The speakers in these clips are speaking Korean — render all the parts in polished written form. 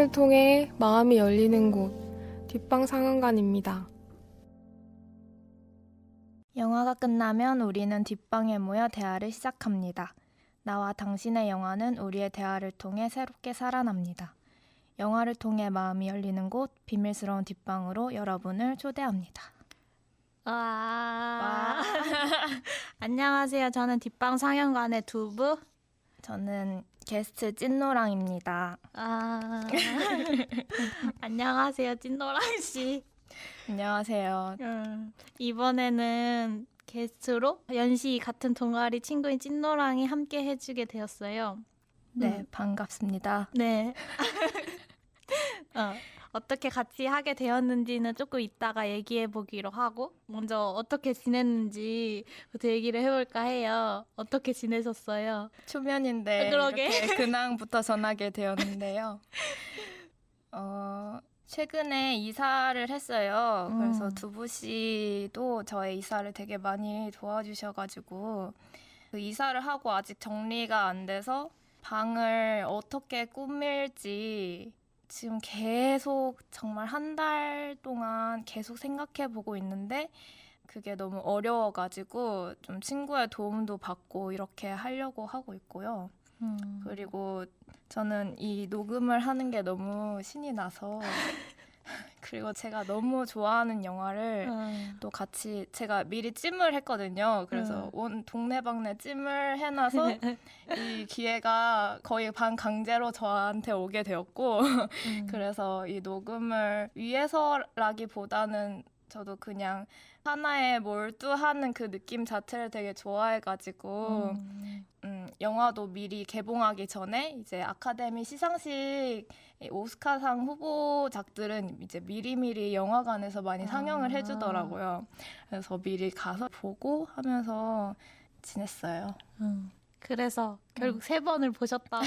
영화를 통해 마음이 열리는 곳, 뒷방 상영관입니다. 영화가 끝나면 우리는 뒷방에 모여 대화를 시작합니다. 나와 당신의 영화는 우리의 대화를 통해 새롭게 살아납니다. 영화를 통해 마음이 열리는 곳, 비밀스러운 뒷방으로 여러분을 초대합니다. 와. 안녕하세요. 저는 뒷방 상영관의 두부. 저는 게스트 찐노랑입니다. 안녕하세요. 찐노랑 씨. 안녕하세요. 이번에는 게스트로 연시 같은 동아리 친구인 찐노랑이 함께 해주게 되었어요. 네, 반갑습니다. 네. 어떻게 같이 하게 되었는지는 조금 이따가 얘기해 보기로 하고, 먼저 어떻게 지냈는지부터 얘기를 해볼까 해요. 어떻게 지내셨어요? 초면인데 그러게. 이렇게 근황부터 전하게 되었는데요. 최근에 이사를 했어요. 그래서 두부 씨도 저의 이사를 되게 많이 도와주셔가지고 그 이사를 하고 아직 정리가 안 돼서 방을 어떻게 꾸밀지 지금 계속 정말 한 달 동안 계속 생각해보고 있는데 그게 너무 어려워가지고 좀 친구의 도움도 받고 이렇게 하려고 하고 있고요. 그리고 저는 이 녹음을 하는 게 너무 신이 나서 그리고 제가 너무 좋아하는 영화를 또 같이 제가 미리 찜을 했거든요. 그래서 온 동네방네 찜을 해놔서 이 기회가 거의 반강제로 저한테 오게 되었고 그래서 이 녹음을 위해서라기보다는 저도 그냥 하나에 몰두하는 그 느낌 자체를 되게 좋아해가지고 영화도 미리 개봉하기 전에 이제 아카데미 시상식 오스카상 후보작들은 이제 미리미리 영화관에서 많이 상영을 해주더라고요. 그래서 미리 가서 보고 하면서 지냈어요. 그래서 결국 3번을 보셨다고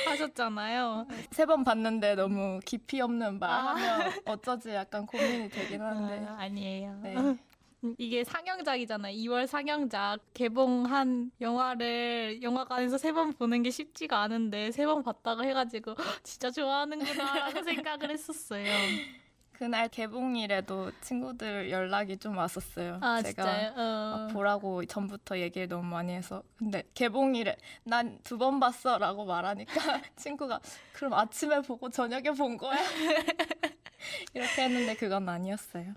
하셨잖아요. 3번 봤는데 너무 깊이 없는 말 하면 어쩌지 약간 고민이 되긴 한데. 아니에요. 네. 이게 상영작이잖아요. 2월 상영작. 개봉한 영화를 영화관에서 3번 보는 게 쉽지가 않은데 3번 봤다고 해가지고 진짜 좋아하는구나라고 생각을 했었어요. 그날 개봉일에도 친구들 연락이 좀 왔었어요. 아, 제가 진짜요? 막 보라고 전부터 얘기를 너무 많이 해서 근데 개봉일에 난 2번 봤어 라고 말하니까 친구가 그럼 아침에 보고 저녁에 본 거야? 이렇게 했는데 그건 아니었어요.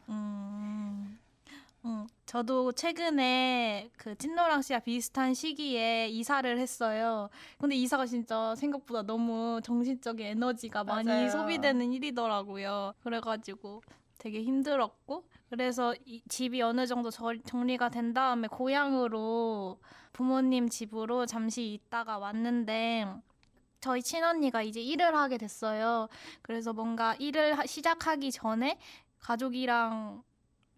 저도 최근에 그 찐노랑 씨와 비슷한 시기에 이사를 했어요. 근데 이사가 진짜 생각보다 너무 정신적인 에너지가 많이 맞아요. 소비되는 일이더라고요. 그래가지고 되게 힘들었고 그래서 이 집이 어느 정도 정리가 된 다음에 고향으로 부모님 집으로 잠시 있다가 왔는데 저희 친언니가 이제 일을 하게 됐어요. 그래서 뭔가 일을 시작하기 전에 가족이랑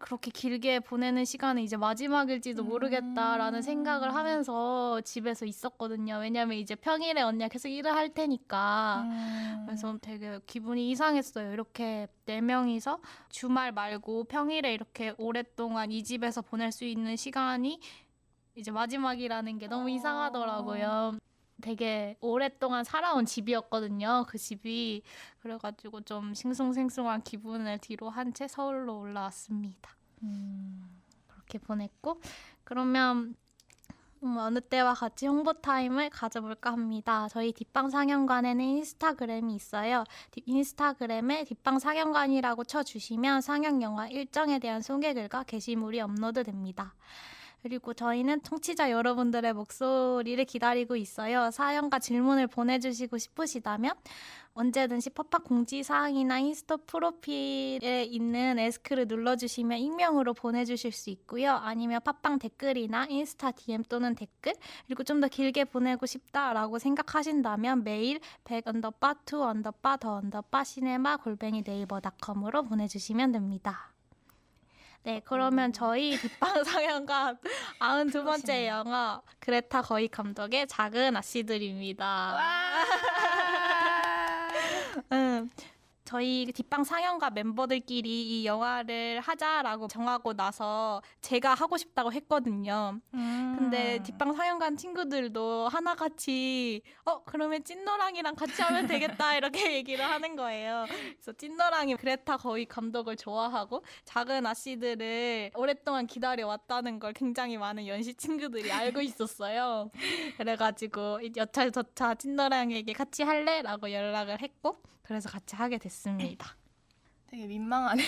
그렇게 길게 보내는 시간은 이제 마지막일지도 모르겠다라는 생각을 하면서 집에서 있었거든요. 왜냐면 이제 평일에 언니가 계속 일을 할 테니까. 그래서 되게 기분이 이상했어요. 이렇게 4명이서 주말 말고 평일에 이렇게 오랫동안 이 집에서 보낼 수 있는 시간이 이제 마지막이라는 게 너무 이상하더라고요. 되게 오랫동안 살아온 집이었거든요. 그 집이. 그래가지고 좀 싱숭생숭한 기분을 뒤로 한 채 서울로 올라왔습니다. 그렇게 보냈고 그러면 어느 때와 같이 홍보 타임을 가져볼까 합니다. 저희 뒷방 상영관에는 인스타그램이 있어요. 인스타그램에 뒷방 상영관이라고 쳐주시면 상영 영화 일정에 대한 소개글과 게시물이 업로드됩니다. 그리고 저희는 청취자 여러분들의 목소리를 기다리고 있어요. 사연과 질문을 보내주시고 싶으시다면 언제든지 팝팝 공지사항이나 인스타 프로필에 있는 에스크를 눌러주시면 익명으로 보내주실 수 있고요. 아니면 팟빵 댓글이나 인스타 DM 또는 댓글 그리고 좀 더 길게 보내고 싶다라고 생각하신다면 메일 100_2_the_cinema@naver.com으로 보내주시면 됩니다. 네, 그러면 저희 뒷방 상영관 92번째 영화 그레타 거이 감독의 작은 아씨들입니다. 저희 뒷방 상영가 멤버들끼리 이 영화를 하자라고 정하고 나서 제가 하고 싶다고 했거든요. 근데 뒷방 상영관 친구들도 하나같이 그러면 찐노랑이랑 같이 하면 되겠다 이렇게 얘기를 하는 거예요. 그래서 찐노랑이 그레타 거위 감독을 좋아하고 작은 아씨들을 오랫동안 기다려왔다는 걸 굉장히 많은 연시 친구들이 알고 있었어요. 그래가지고 여차저차 찐노랑에게 같이 할래? 라고 연락을 했고 그래서 같이 하게 됐습니다. 되게 민망하네요.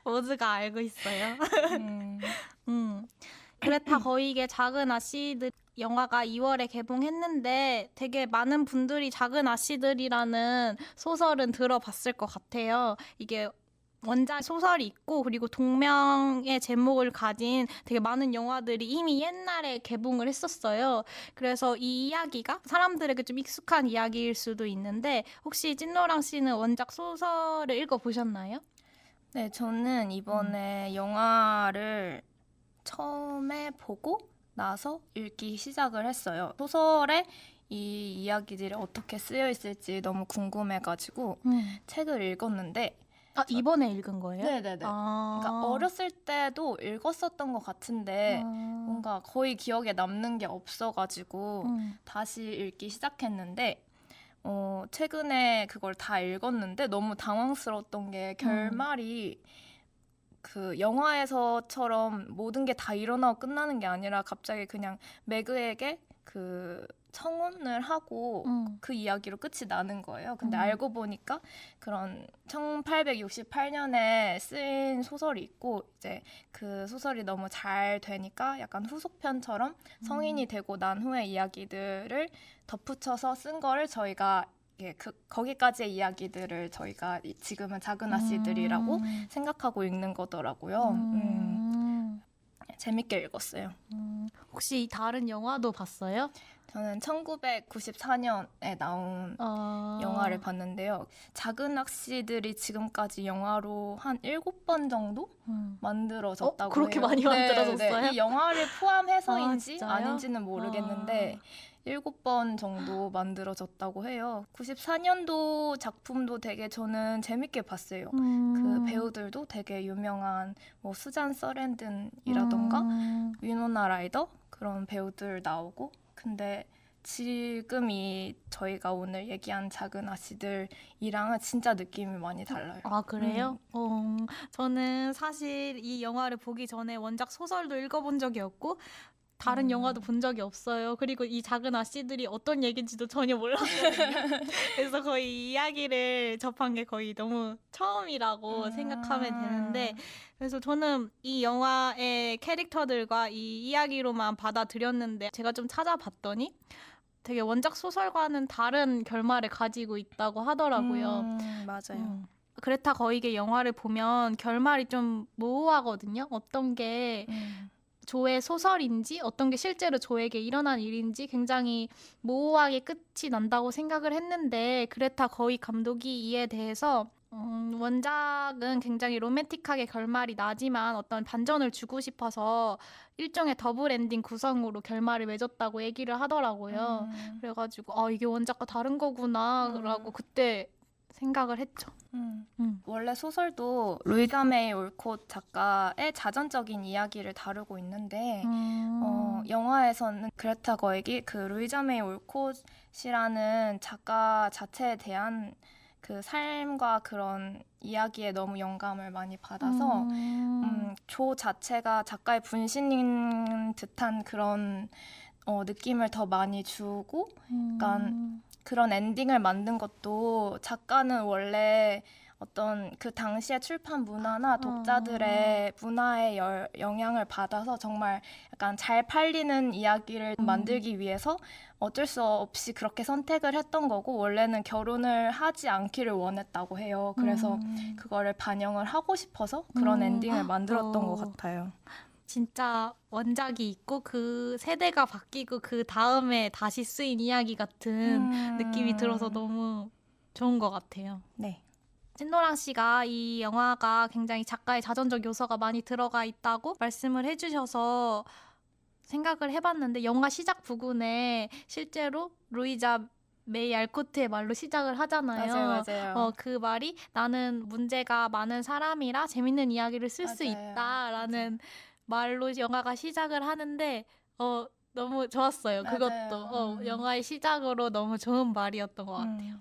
모두가 알고 있어요. 그레타 거위의 작은 아씨들 영화가 2월에 개봉했는데 되게 많은 분들이 작은 아씨들이라는 소설은 들어봤을 것 같아요. 이게 원작 소설이 있고 그리고 동명의 제목을 가진 되게 많은 영화들이 이미 옛날에 개봉을 했었어요. 그래서 이 이야기가 사람들에게 좀 익숙한 이야기일 수도 있는데 혹시 찐노랑 씨는 원작 소설을 읽어보셨나요? 네, 저는 이번에 영화를 처음에 보고 나서 읽기 시작을 했어요. 소설에 이 이야기들이 어떻게 쓰여 있을지 너무 궁금해가지고 책을 읽었는데 이번에 읽은 거예요? 네네네. 그러니까 어렸을 때도 읽었었던 것 같은데 뭔가 거의 기억에 남는 게 없어가지고 다시 읽기 시작했는데 최근에 그걸 다 읽었는데 너무 당황스러웠던 게 결말이 그 영화에서처럼 모든 게 다 일어나고 끝나는 게 아니라 갑자기 그냥 매그에게 그 청혼을 하고 그 이야기로 끝이 나는 거예요. 근데 알고 보니까 그런 1868년에 쓰인 소설이 있고 이제 그 소설이 너무 잘 되니까 약간 후속편처럼 성인이 되고 난 후의 이야기들을 덧붙여서 쓴 거를 저희가 거기까지의 이야기들을 저희가 지금은 작은 아씨들이라고 생각하고 읽는 거더라고요. 재밌게 읽었어요. 혹시 다른 영화도 봤어요? 저는 1994년에 나온 영화를 봤는데요. 작은 아씨들이 지금까지 영화로 한 7번 정도 만들어졌다고 그렇게 해요. 많이 만들어졌어요? 네. 이 영화를 포함해서인지 진짜요? 아닌지는 모르겠는데 7번 정도 만들어졌다고 해요. 94년도 작품도 되게 저는 재밌게 봤어요. 그 배우들도 되게 유명한 뭐 수잔 서랜든이라던가 위노나 라이더 그런 배우들 나오고 근데 지금이 저희가 오늘 얘기한 작은 아씨들이랑은 진짜 느낌이 많이 달라요. 아, 그래요? 저는 사실 이 영화를 보기 전에 원작 소설도 읽어본 적이 없고 다른 영화도 본 적이 없어요. 그리고 이 작은 아씨들이 어떤 얘기인지도 전혀 몰랐거든요. 그래서 거의 이 이야기를 접한 게 거의 너무 처음이라고 생각하면 되는데 그래서 저는 이 영화의 캐릭터들과 이 이야기로만 받아들였는데 제가 좀 찾아봤더니 되게 원작 소설과는 다른 결말을 가지고 있다고 하더라고요. 맞아요. 그레타 거위의 영화를 보면 결말이 좀 모호하거든요. 어떤 게 조의 소설인지 어떤 게 실제로 조에게 일어난 일인지 굉장히 모호하게 끝이 난다고 생각을 했는데 그레타 거위 감독이 이에 대해서 원작은 굉장히 로맨틱하게 결말이 나지만 어떤 반전을 주고 싶어서 일종의 더블 엔딩 구성으로 결말을 맺었다고 얘기를 하더라고요. 그래가지고 이게 원작과 다른 거구나 라고 그때 생각을 했죠. 원래 소설도 루이자 메이 올콧 작가의 자전적인 이야기를 다루고 있는데 영화에서는 그레타 거액이 그 루이자 메이 올콧이라는 작가 자체에 대한 그 삶과 그런 이야기에 너무 영감을 많이 받아서 조 자체가 작가의 분신인 듯한 그런 느낌을 더 많이 주고 약간 그런 엔딩을 만든 것도 작가는 원래 어떤 그 당시의 출판 문화나 독자들의 문화에 영향을 받아서 정말 약간 잘 팔리는 이야기를 만들기 위해서 어쩔 수 없이 그렇게 선택을 했던 거고 원래는 결혼을 하지 않기를 원했다고 해요. 그래서 그거를 반영을 하고 싶어서 그런 엔딩을 만들었던 것 같아요. 진짜 원작이 있고 그 세대가 바뀌고 그 다음에 다시 쓰인 이야기 같은 느낌이 들어서 너무 좋은 것 같아요. 네. 찐노랑 씨가 이 영화가 굉장히 작가의 자전적 요소가 많이 들어가 있다고 말씀을 해주셔서 생각을 해봤는데 영화 시작 부분에 실제로 루이자 메이 알코트의 말로 시작을 하잖아요. 맞아요. 그 말이 나는 문제가 많은 사람이라 재밌는 이야기를 쓸 수 맞아요. 있다라는 말로 영화가 시작을 하는데 너무 좋았어요. 맞아요. 그것도 영화의 시작으로 너무 좋은 말이었던 것 같아요.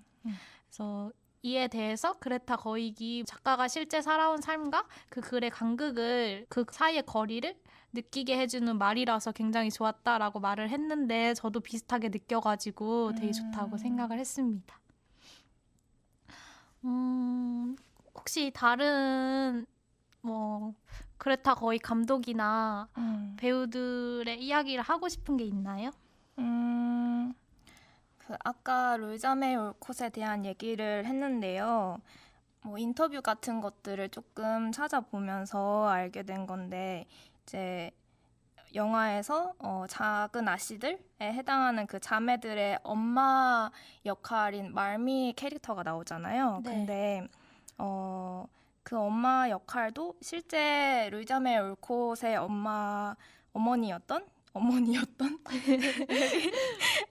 그래서 이에 대해서 그레타 거이기 작가가 실제 살아온 삶과 그 글의 간극을 그 사이의 거리를 느끼게 해주는 말이라서 굉장히 좋았다라고 말을 했는데 저도 비슷하게 느껴가지고 되게 좋다고 생각을 했습니다. 혹시 다른 뭐 그레타 거이 감독이나 배우들의 이야기를 하고 싶은 게 있나요? 그 아까 루이자메 올콧에 대한 얘기를 했는데요. 뭐 인터뷰 같은 것들을 조금 찾아보면서 알게 된 건데 이제 영화에서 작은 아씨들에 해당하는 그 자매들의 엄마 역할인 말미 캐릭터가 나오잖아요. 네. 근데 그 엄마 역할도 실제 루이자메 올콧의 어머니였던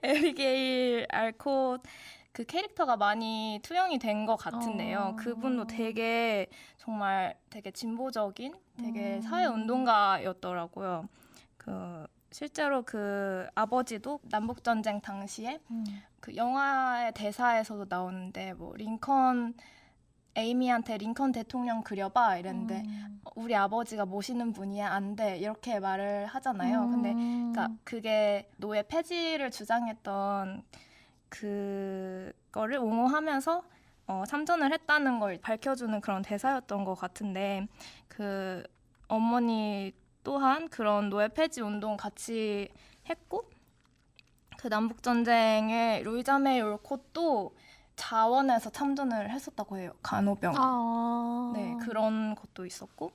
에비게일 알콧 그 캐릭터가 많이 투영이 된 것 같은데요. 그분도 되게 정말 되게 진보적인 되게 사회운동가였더라고요. 그 실제로 그 아버지도 남북전쟁 당시에 그 영화의 대사에서도 나오는데 뭐 에이미한테 링컨 대통령 그려봐 이랬는데 우리 아버지가 모시는 분이야 안 돼 이렇게 말을 하잖아요. 근데 그러니까 그게 노예 폐지를 주장했던 그거를 옹호하면서 참전을 했다는 걸 밝혀주는 그런 대사였던 것 같은데 그 어머니 또한 그런 노예 폐지 운동 같이 했고 그 남북전쟁에 루이자메이 올콧도 자원에서 참전을 했었다고 해요. 간호병. 네, 그런 것도 있었고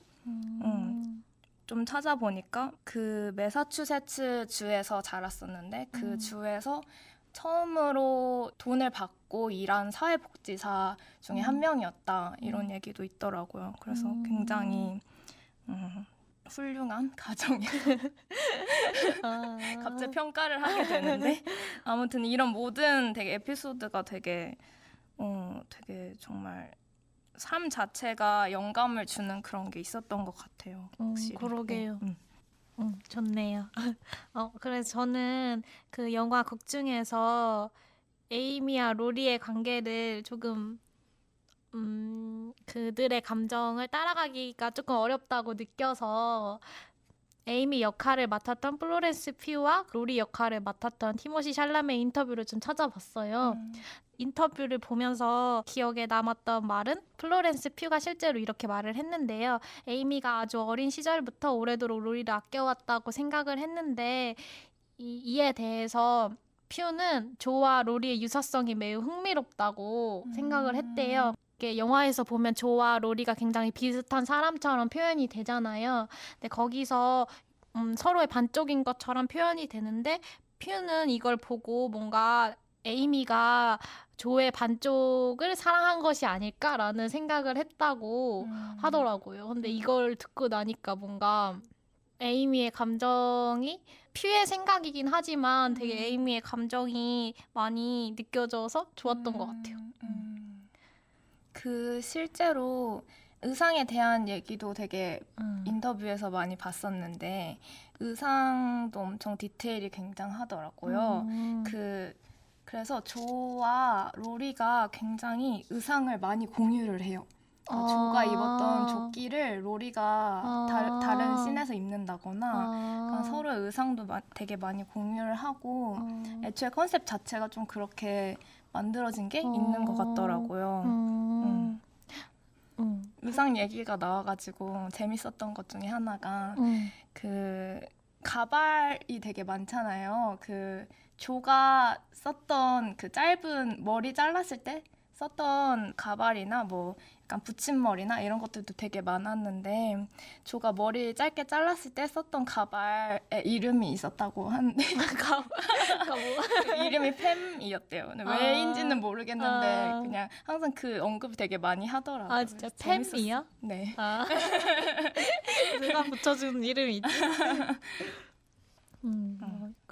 좀 찾아보니까 그 매사추세츠 주에서 자랐었는데 그 주에서 처음으로 돈을 받고 일한 사회복지사 중에 한 명이었다. 이런 얘기도 있더라고요. 그래서 굉장히 훌륭한 가정이에요. 갑자기 평가를 하게 되는데 아무튼 이런 모든 되게 에피소드가 되게 정말 삶 자체가 영감을 주는 그런 게 있었던 것 같아요. 확실히. 그러게요. 좋네요. 그래서 저는 그 영화 극 중에서 에이미와 로리의 관계를 조금 그들의 감정을 따라가기가 조금 어렵다고 느껴서 에이미 역할을 맡았던 플로렌스 퓨와 로리 역할을 맡았던 티모시 샬라메 인터뷰를 좀 찾아봤어요. 인터뷰를 보면서 기억에 남았던 말은 플로렌스 퓨가 실제로 이렇게 말을 했는데요. 에이미가 아주 어린 시절부터 오래도록 로리를 아껴왔다고 생각을 했는데 이에 대해서 퓨는 조와 로리의 유사성이 매우 흥미롭다고 생각을 했대요. 영화에서 보면 조와 로리가 굉장히 비슷한 사람처럼 표현이 되잖아요. 근데 거기서 서로의 반쪽인 것처럼 표현이 되는데 퓨는 이걸 보고 뭔가 에이미가 조의 반쪽을 사랑한 것이 아닐까라는 생각을 했다고 하더라고요. 근데 이걸 듣고 나니까 뭔가 에이미의 감정이 퓨의 생각이긴 하지만 되게 에이미의 감정이 많이 느껴져서 좋았던 것 같아요. 그 실제로 의상에 대한 얘기도 되게 인터뷰에서 많이 봤었는데 의상도 엄청 디테일이 굉장하더라고요. 그래서 조와 로리가 굉장히 의상을 많이 공유를 해요. 조가 입었던 조끼를 로리가 다른 씬에서 입는다거나 그러니까 서로의 의상도 되게 많이 공유를 하고 애초에 컨셉 자체가 좀 그렇게 만들어진 게 있는 것 같더라고요. 의상 얘기가 나와가지고 재밌었던 것 중에 하나가 그 가발이 되게 많잖아요. 그 조가 썼던 그 짧은 머리 잘랐을 때 썼던 가발이나 뭐 약간 붙임머리나 이런 것들도 되게 많았는데 조가 머리 짧게 잘랐을 때 썼던 가발에 이름이 있었다고 하는데 그 이름이 팸이었대요. 근데 왜인지는 모르겠는데 그냥 항상 그 언급 되게 많이 하더라고요. 아 진짜 팸이요? 네. 누가 붙여준 이름이 있지?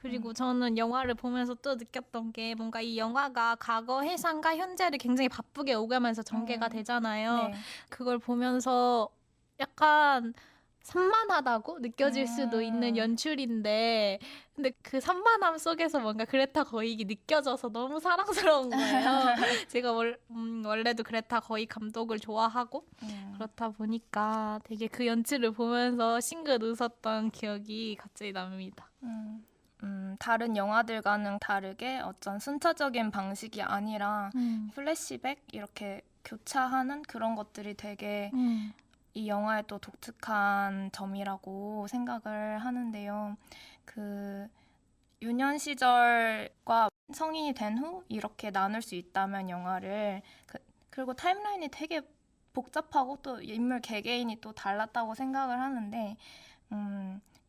그리고 저는 영화를 보면서 또 느꼈던 게 뭔가 이 영화가 과거, 해상과 현재를 굉장히 바쁘게 오가면서 전개가 되잖아요. 네. 그걸 보면서 약간 산만하다고 느껴질 수도 있는 연출인데 근데 그 산만함 속에서 뭔가 그레타 거익이 느껴져서 너무 사랑스러운 거예요. 제가 원래도 그레타 거익 감독을 좋아하고 그렇다 보니까 되게 그 연출을 보면서 싱긋 웃었던 기억이 갑자기 납니다. 다른 영화들과는 다르게 어떤 순차적인 방식이 아니라 플래시백 이렇게 교차하는 그런 것들이 되게 이 영화의 또 독특한 점이라고 생각을 하는데요. 그 유년 시절과 성인이 된 후 이렇게 나눌 수 있다면 영화를 그리고 타임라인이 되게 복잡하고 또 인물 개개인이 또 달랐다고 생각을 하는데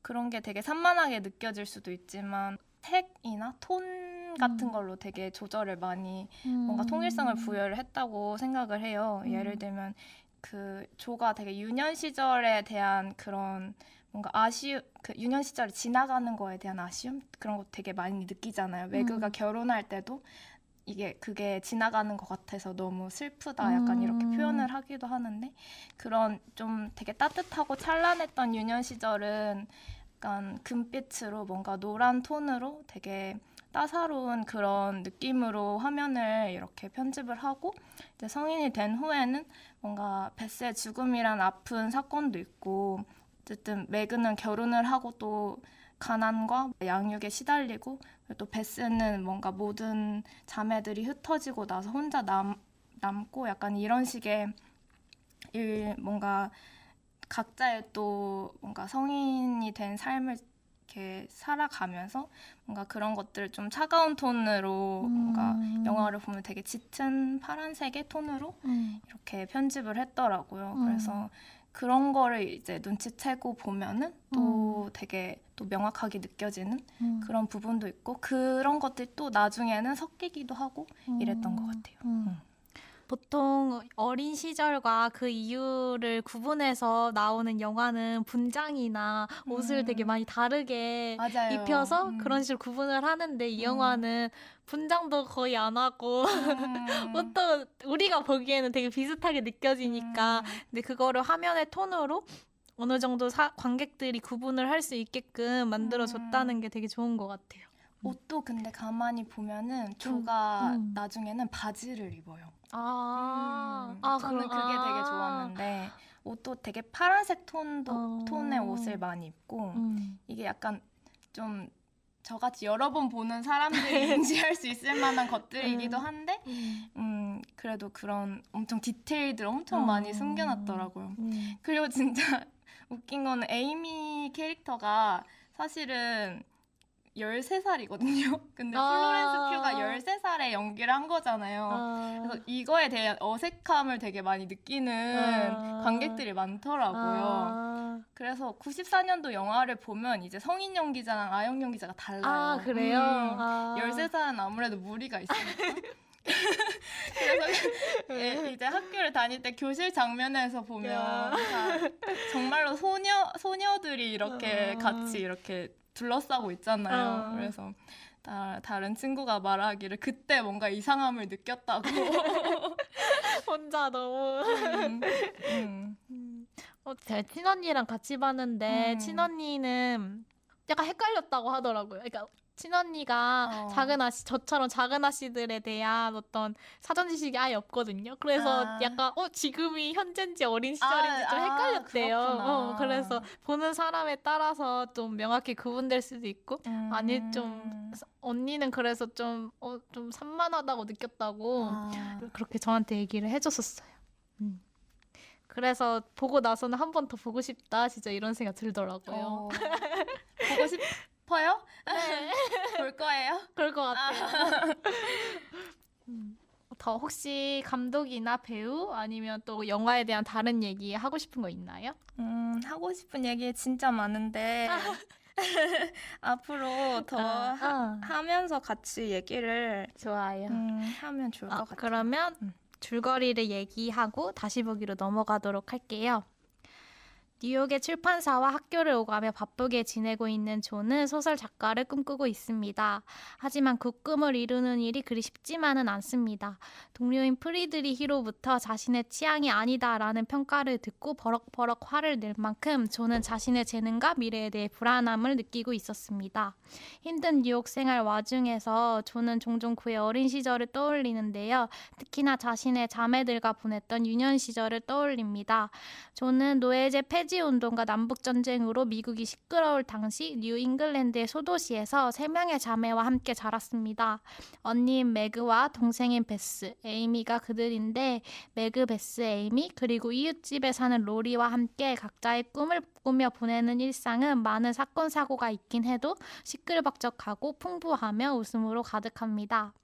그런 게 되게 산만하게 느껴질 수도 있지만 색이나 톤 같은 걸로 되게 조절을 많이 뭔가 통일성을 부여를 했다고 생각을 해요. 예를 들면 그 조가 되게 유년 시절에 대한 그런 뭔가 그 유년 시절이 지나가는 거에 대한 아쉬움 그런 거 되게 많이 느끼잖아요. 매그가 결혼할 때도 그게 지나가는 것 같아서 너무 슬프다 약간 이렇게 표현을 하기도 하는데 그런 좀 되게 따뜻하고 찬란했던 유년 시절은 약간 금빛으로 뭔가 노란 톤으로 되게 따사로운 그런 느낌으로 화면을 이렇게 편집을 하고 이제 성인이 된 후에는 뭔가 베스의 죽음이란 아픈 사건도 있고 어쨌든 매그는 결혼을 하고 또 가난과 양육에 시달리고 또 베스는 뭔가 모든 자매들이 흩어지고 나서 혼자 남고 약간 이런 식의 뭔가 각자의 또 뭔가 성인이 된 삶을 이렇게 살아가면서 뭔가 그런 것들을 좀 차가운 톤으로 뭔가 영화를 보면 되게 짙은 파란색의 톤으로 이렇게 편집을 했더라고요. 그래서 그런 거를 이제 눈치채고 보면은 또 되게 또 명확하게 느껴지는 그런 부분도 있고 그런 것들이 또 나중에는 섞이기도 하고 이랬던 것 같아요. 보통 어린 시절과 그 이유를 구분해서 나오는 영화는 분장이나 옷을 되게 많이 다르게 맞아요. 입혀서 그런 식으로 구분을 하는데 이 영화는 분장도 거의 안 하고 옷도 우리가 보기에는 되게 비슷하게 느껴지니까 근데 그거를 화면의 톤으로 어느 정도 관객들이 구분을 할 수 있게끔 만들어줬다는 게 되게 좋은 것 같아요. 옷도 근데 가만히 보면은 조가 나중에는 바지를 입어요. 저는 그게 되게 좋았는데 옷도 되게 파란색 톤의 옷을 많이 입고 이게 약간 좀 저같이 여러 번 보는 사람들이 인지할 수 있을 만한 것들이기도 한데 그래도 그런 엄청 디테일들 엄청 많이 숨겨놨더라고요. 그리고 진짜 웃긴 거는 에이미 캐릭터가 사실은 13살이거든요. 근데 플로렌스 퓨가 13살에 연기를 한 거잖아요. 그래서 이거에 대한 어색함을 되게 많이 느끼는 관객들이 많더라고요. 그래서 94년도 영화를 보면 이제 성인 연기자랑 아역 연기자가 달라요. 그래요? 13살은 아무래도 무리가 있으니까. 그래서 이제 학교를 다닐 때 교실 장면에서 보면 정말로 소녀들이 이렇게 같이 이렇게 둘러싸고 있잖아요. 그래서 다른 친구가 말하기를 그때 뭔가 이상함을 느꼈다고. 혼자 너무 제가 친언니랑 같이 봤는데 친언니는 약간 헷갈렸다고 하더라고요. 그러니까 친언니가 저처럼 작은 아씨들에 대한 어떤 사전 지식이 아예 없거든요. 그래서 약간 지금이 현재인지 어린 시절인지 좀 헷갈렸대요. 그래서 보는 사람에 따라서 좀 명확히 구분될 수도 있고 아니 좀 언니는 그래서 좀 산만하다고 느꼈다고 그렇게 저한테 얘기를 해줬었어요. 그래서 보고 나서는 한 번 더 보고 싶다 진짜 이런 생각 들더라고요. 보고 싶어요? 네. 볼 거예요? 그럴 것 같아요. 더 혹시 감독이나 배우 아니면 또 영화에 대한 다른 얘기 하고 싶은 거 있나요? 하고 싶은 얘기 진짜 많은데 앞으로 더 하면서 같이 얘기를 좋아요. 하면 좋을 것 같아요. 그러면 줄거리를 얘기하고 다시 보기로 넘어가도록 할게요. 뉴욕의 출판사와 학교를 오가며 바쁘게 지내고 있는 존은 소설 작가를 꿈꾸고 있습니다. 하지만 그 꿈을 이루는 일이 그리 쉽지만은 않습니다. 동료인 프리드리 히로부터 자신의 취향이 아니다라는 평가를 듣고 버럭버럭 화를 낼 만큼 존은 자신의 재능과 미래에 대해 불안함을 느끼고 있었습니다. 힘든 뉴욕 생활 와중에서 존은 종종 그의 어린 시절을 떠올리는데요. 특히나 자신의 자매들과 보냈던 유년 시절을 떠올립니다. 존은 노예제 폐지 운동과 남북전쟁으로 미국이 시끄러울 당시 뉴 잉글랜드의 소도시에서 3명의 자매와 함께 자랐습니다. 언니인 매그와 동생인 베스, 에이미가 그들인데 매그, 베스, 에이미 그리고 이웃집에 사는 로리와 함께 각자의 꿈을 꾸며 보내는 일상은 많은 사건 사고가 있긴 해도 시끌벅적하고 풍부하며 웃음으로 가득합니다.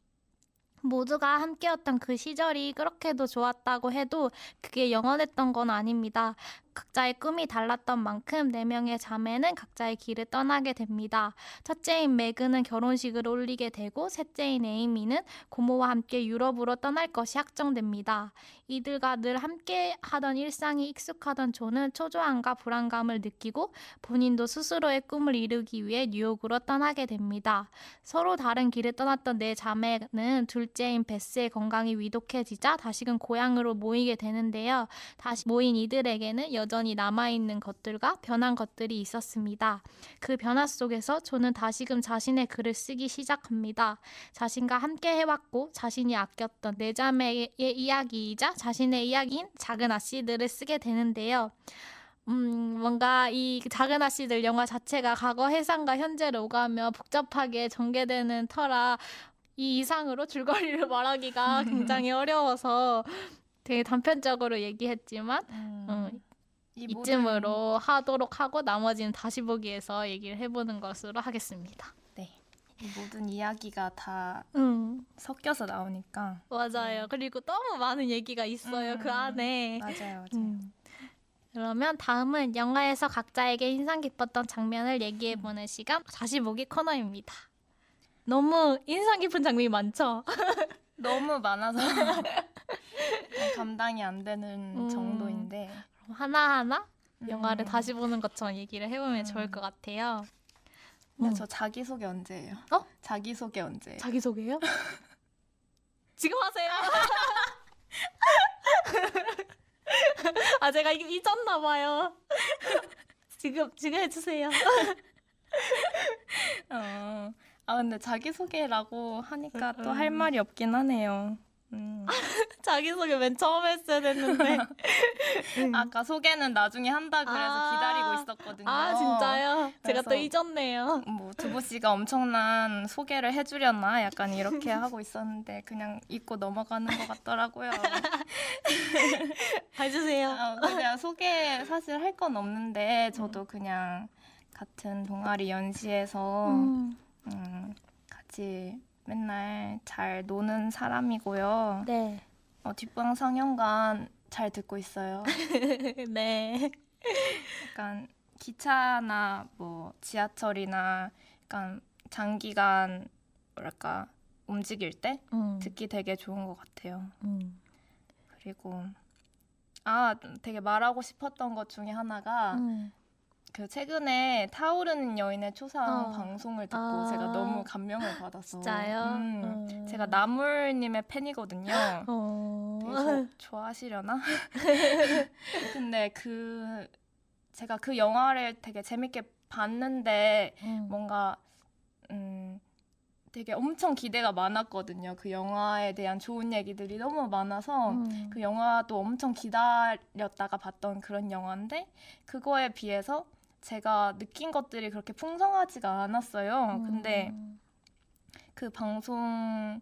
모두가 함께였던 그 시절이 그렇게도 좋았다고 해도 그게 영원했던 건 아닙니다. 각자의 꿈이 달랐던 만큼 4명의 자매는 각자의 길을 떠나게 됩니다. 첫째인 매그는 결혼식을 올리게 되고 셋째인 에이미는 고모와 함께 유럽으로 떠날 것이 확정됩니다. 이들과 늘 함께 하던 일상이 익숙하던 존은 초조함과 불안감을 느끼고 본인도 스스로의 꿈을 이루기 위해 뉴욕으로 떠나게 됩니다. 서로 다른 길을 떠났던 4자매는 둘째인 베스의 건강이 위독해지자 다시금 고향으로 모이게 되는데요. 다시 모인 이들에게는 여전히 남아있는 것들과 변한 것들이 있었습니다. 그 변화 속에서 존은 다시금 자신의 글을 쓰기 시작합니다. 자신과 함께 해왔고 자신이 아꼈던 4자매의 이야기이자 자신의 이야기인 작은 아씨들을 쓰게 되는데요. 뭔가 이 작은 아씨들 영화 자체가 과거 해상과 현재를 오가며 복잡하게 전개되는 터라 이 이상으로 줄거리를 말하기가 굉장히 어려워서 되게 단편적으로 얘기했지만 이쯤으로 하도록 하고 나머지는 다시 보기에서 얘기를 해보는 것으로 하겠습니다. 네. 이 모든 이야기가 다 섞여서 나오니까. 맞아요. 그리고 너무 많은 얘기가 있어요. 그 안에. 맞아요. 그러면 다음은 영화에서 각자에게 인상 깊었던 장면을 얘기해보는 시간 다시 보기 코너입니다. 너무 인상 깊은 장면이 많죠? 너무 많아서 감당이 안 되는 정도인데 그럼 하나하나 영화를 다시 보는 것처럼 얘기를 해보면 좋을 것 같아요. 저 자기소개 언제예요? 자기소개 언제예요? 자기소개요? 지금 하세요. 아 제가 잊었나 봐요. 지금 해주세요. 근데 자기소개라고 하니까 또 할 말이 없긴 하네요. 자기소개 맨 처음 했어야 됐는데. 아까 소개는 나중에 한다 그래서 기다리고 있었거든요. 아 진짜요? 제가 또 그래서 잊었네요. 뭐 두보 씨가 엄청난 소개를 해주려나 약간 이렇게 하고 있었는데 그냥 잊고 넘어가는 것 같더라고요. 해주세요. 그냥 소개 사실 할 건 없는데 저도 그냥 같은 동아리 연시에서 같이 맨날 잘 노는 사람이고요. 네. 뒷방 상영관 잘 듣고 있어요. 네. 약간 기차나 뭐 지하철이나 약간 장기간 뭐랄까 움직일 때 듣기 되게 좋은 것 같아요. 그리고 되게 말하고 싶었던 것 중에 하나가 그 최근에 타오르는 여인의 초상 방송을 듣고 제가 너무 감명을 받아서 진짜요? 제가 나물님의 팬이거든요. 되게 좋아하시려나? 근데 제가 그 영화를 되게 재밌게 봤는데 뭔가 되게 엄청 기대가 많았거든요. 그 영화에 대한 좋은 얘기들이 너무 많아서 그 영화도 엄청 기다렸다가 봤던 그런 영화인데 그거에 비해서 제가 느낀 것들이 그렇게 풍성하지가 않았어요. 근데 그 방송을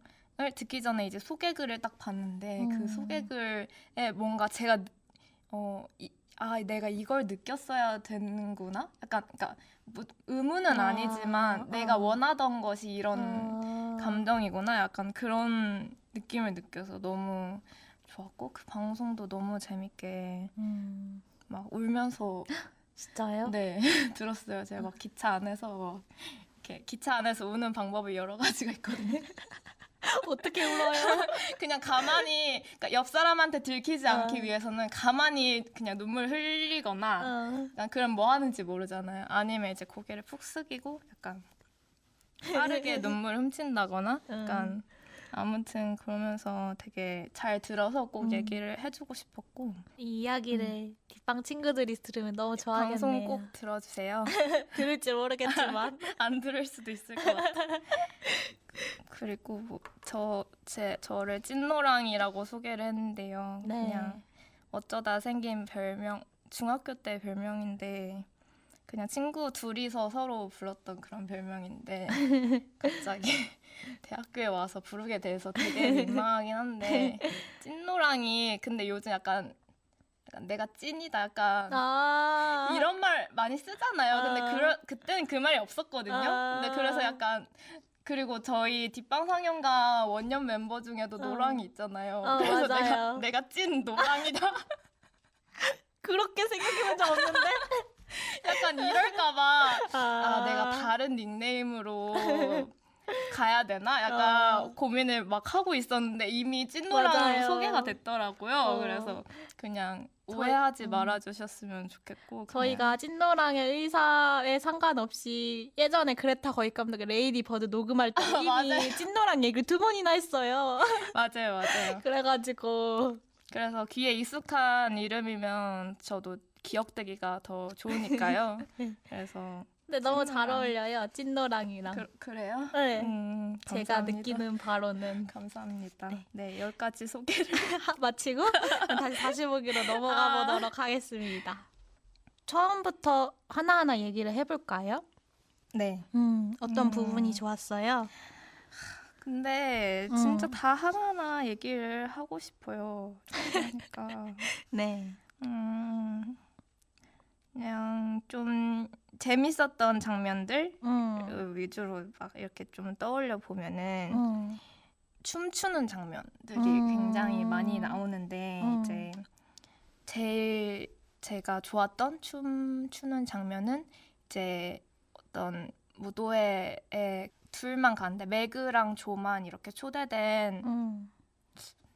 듣기 전에 이제 소개글을 딱 봤는데 그 소개글에 뭔가 제가 내가 이걸 느꼈어야 되는구나? 약간 그러니까 뭐 의무는 아니지만 내가 원하던 것이 이런 감정이구나? 약간 그런 느낌을 느껴서 너무 좋았고 그 방송도 너무 재밌게 막 울면서 진짜요? 네 들었어요. 제가 막 기차 안에서 이렇게 기차 안에서 우는 방법이 여러 가지가 있거든요. 어떻게 울어요? 그냥 가만히 그러니까 옆 사람한테 들키지 않기 위해서는 가만히 그냥 눈물 흘리거나 약간 그럼 뭐 하는지 모르잖아요. 아니면 이제 고개를 푹 숙이고 약간 빠르게 눈물 훔친다거나 약간 아무튼 그러면서 되게 잘 들어서 꼭 얘기를 해주고 싶었고 이 이야기를 뒷방 친구들이 들으면 너무 좋아하겠네요. 방송 꼭 들어주세요. 들을지 모르겠지만. 안 들을 수도 있을 것 같아요. 그리고 뭐 저를 찐노랑이라고 소개를 했는데요. 네. 그냥 어쩌다 생긴 별명, 중학교 때 별명인데 그냥 친구 둘이서 서로 불렀던 그런 별명인데 갑자기 대학교에 와서 부르게 돼서 되게 민망하긴 한데 찐노랑이 근데 요즘 약간 내가 찐이다 약간 이런 말 많이 쓰잖아요. 근데 그때는 그 말이 없었거든요. 근데 그래서 약간 그리고 저희 뒷방 상영가 원년 멤버 중에도 노랑이 있잖아요. 그래서 맞아요. 내가 찐 노랑이다. 그렇게 생각해본 적 없는데? 약간 이럴까봐 내가 다른 닉네임으로 가야 되나? 약간 고민을 막 하고 있었는데 이미 찐노랑으로 맞아요. 소개가 됐더라고요. 그래서 그냥 오해하지 말아주셨으면 좋겠고 저희가 찐노랑의 의사에 상관없이 예전에 그레타 거익 감독의 레이디 버드 녹음할 때 이미 맞아요. 찐노랑 얘기를 2번이나 했어요. 맞아요. 그래가지고 그래서 귀에 익숙한 이름이면 저도 기억되기가 더 좋으니까요. 그래서 근데 너무 찐노랑. 잘 어울려요. 찐노랑이랑. 그래요? 네. 제가 감사합니다. 느끼는 바로는 감사합니다. 네, 여기까지 소개를 마치고 다시 보기로 넘어가 보도록 하겠습니다. 처음부터 하나하나 얘기를 해볼까요? 네. 어떤 부분이 좋았어요? 근데 진짜 다 하나하나 얘기를 하고 싶어요. 그러니까 네. 그냥 좀 재밌었던 장면들 위주로 막 이렇게 좀 떠올려 보면은 춤추는 장면들이 굉장히 많이 나오는데 이제 제일 제가 좋았던 춤추는 장면은 이제 어떤 무도회에 둘만 가는데 매그랑 조만 이렇게 초대된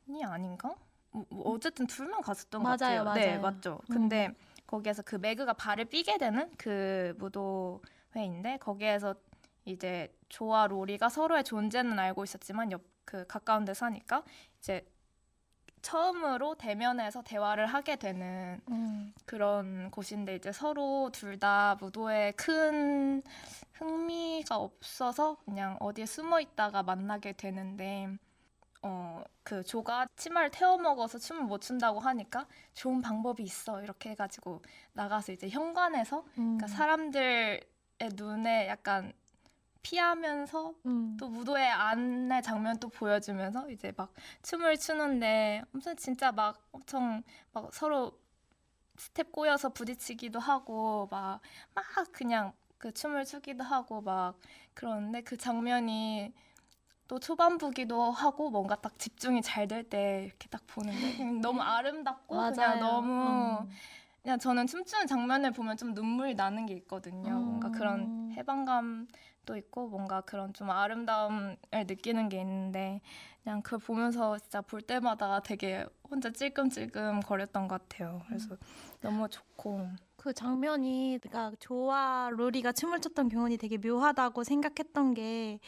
이 아닌가? 뭐 어쨌든 둘만 갔었던 것 같아요. 맞아요. 네, 맞죠. 근데 거기에서 그 매그가 발을 삐게 되는 그 무도회인데 거기에서 이제 조와 로리가 서로의 존재는 알고 있었지만 그 가까운 데 사니까 이제 처음으로 대면해서 대화를 하게 되는 그런 곳인데 이제 서로 둘 다 무도에 큰 흥미가 없어서 그냥 어디에 숨어 있다가 만나게 되는데 그 조가 치마를 태워 먹어서 춤을 못 춘다고 하니까 좋은 방법이 있어 이렇게 해가지고 나가서 이제 현관에서 그러니까 사람들의 눈에 약간 피하면서 또 무도회 안의 장면 또 보여주면서 이제 막 춤을 추는데 엄청 진짜 막 엄청 막 서로 스텝 꼬여서 부딪히기도 하고 막 그냥 그 춤을 추기도 하고 막 그러는데 그 장면이 또 초반부기도 하고 뭔가 딱 집중이 잘 될 때 이렇게 딱 보는데 그냥 너무 아름답고 그냥 너무 그냥 저는 춤추는 장면을 보면 좀 눈물이 나는 게 있거든요. 뭔가 그런 해방감도 있고 뭔가 그런 좀 아름다움을 느끼는 게 있는데 그냥 그걸 보면서 진짜 볼 때마다 되게 혼자 찔끔찔끔 거렸던 것 같아요. 그래서 너무 좋고 그 장면이 그러니까 조와 로리가 춤을 췄던 경험이 되게 묘하다고 생각했던 게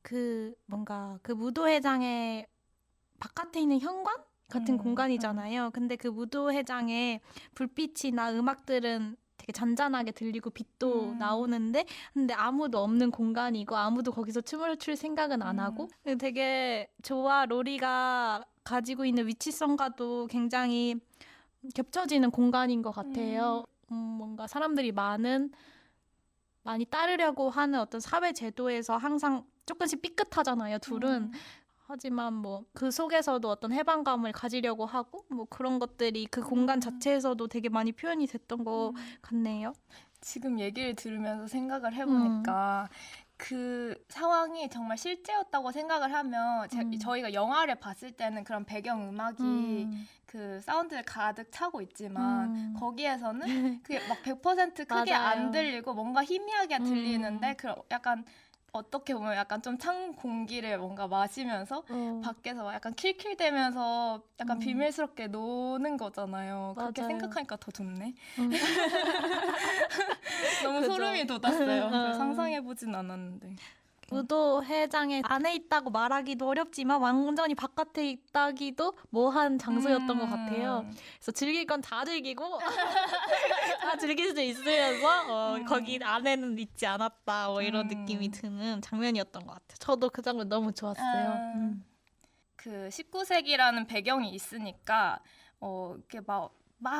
그 뭔가 그 무도회장의 바깥에 있는 현관 같은 공간이잖아요. 근데 그 무도회장의 불빛이나 음악들은 되게 잔잔하게 들리고 빛도 나오는데 근데 아무도 없는 공간이고 아무도 거기서 춤을 출 생각은 안 하고 되게 조와 로리가 가지고 있는 위치성과도 굉장히 겹쳐지는 공간인 것 같아요. 뭔가 사람들이 많이 따르려고 하는 어떤 사회 제도에서 항상 조금씩 삐끗하잖아요, 둘은. 하지만 뭐 그 속에서도 어떤 해방감을 가지려고 하고 뭐 그런 것들이 그 공간 자체에서도 되게 많이 표현이 됐던 것 같네요. 지금 얘기를 들으면서 생각을 해보니까 그 상황이 정말 실제였다고 생각을 하면 저희가 영화를 봤을 때는 그런 배경 음악이 그 사운드를 가득 차고 있지만 거기에서는 그게 막 100% 크게 맞아요. 안 들리고 뭔가 희미하게 들리는데 그 약간 어떻게 보면 약간 좀 찬 공기를 뭔가 마시면서 밖에서 약간 킬킬대면서 약간 비밀스럽게 노는 거잖아요. 그렇게 맞아요. 생각하니까 더 좋네. 너무 그죠. 소름이 돋았어요. 상상해보진 않았는데. 무도회장에 안에 있다고 말하기도 어렵지만 완전히 바깥에 있다기도 뭐한 장소였던 것 같아요. 그래서 즐길 건 다 즐기고 다 즐길 수 있으면서 거기 안에는 있지 않았다 뭐 이런 느낌이 드는 장면이었던 것 같아요. 저도 그 장면 너무 좋았어요. 그 19세기라는 배경이 있으니까 이렇게 막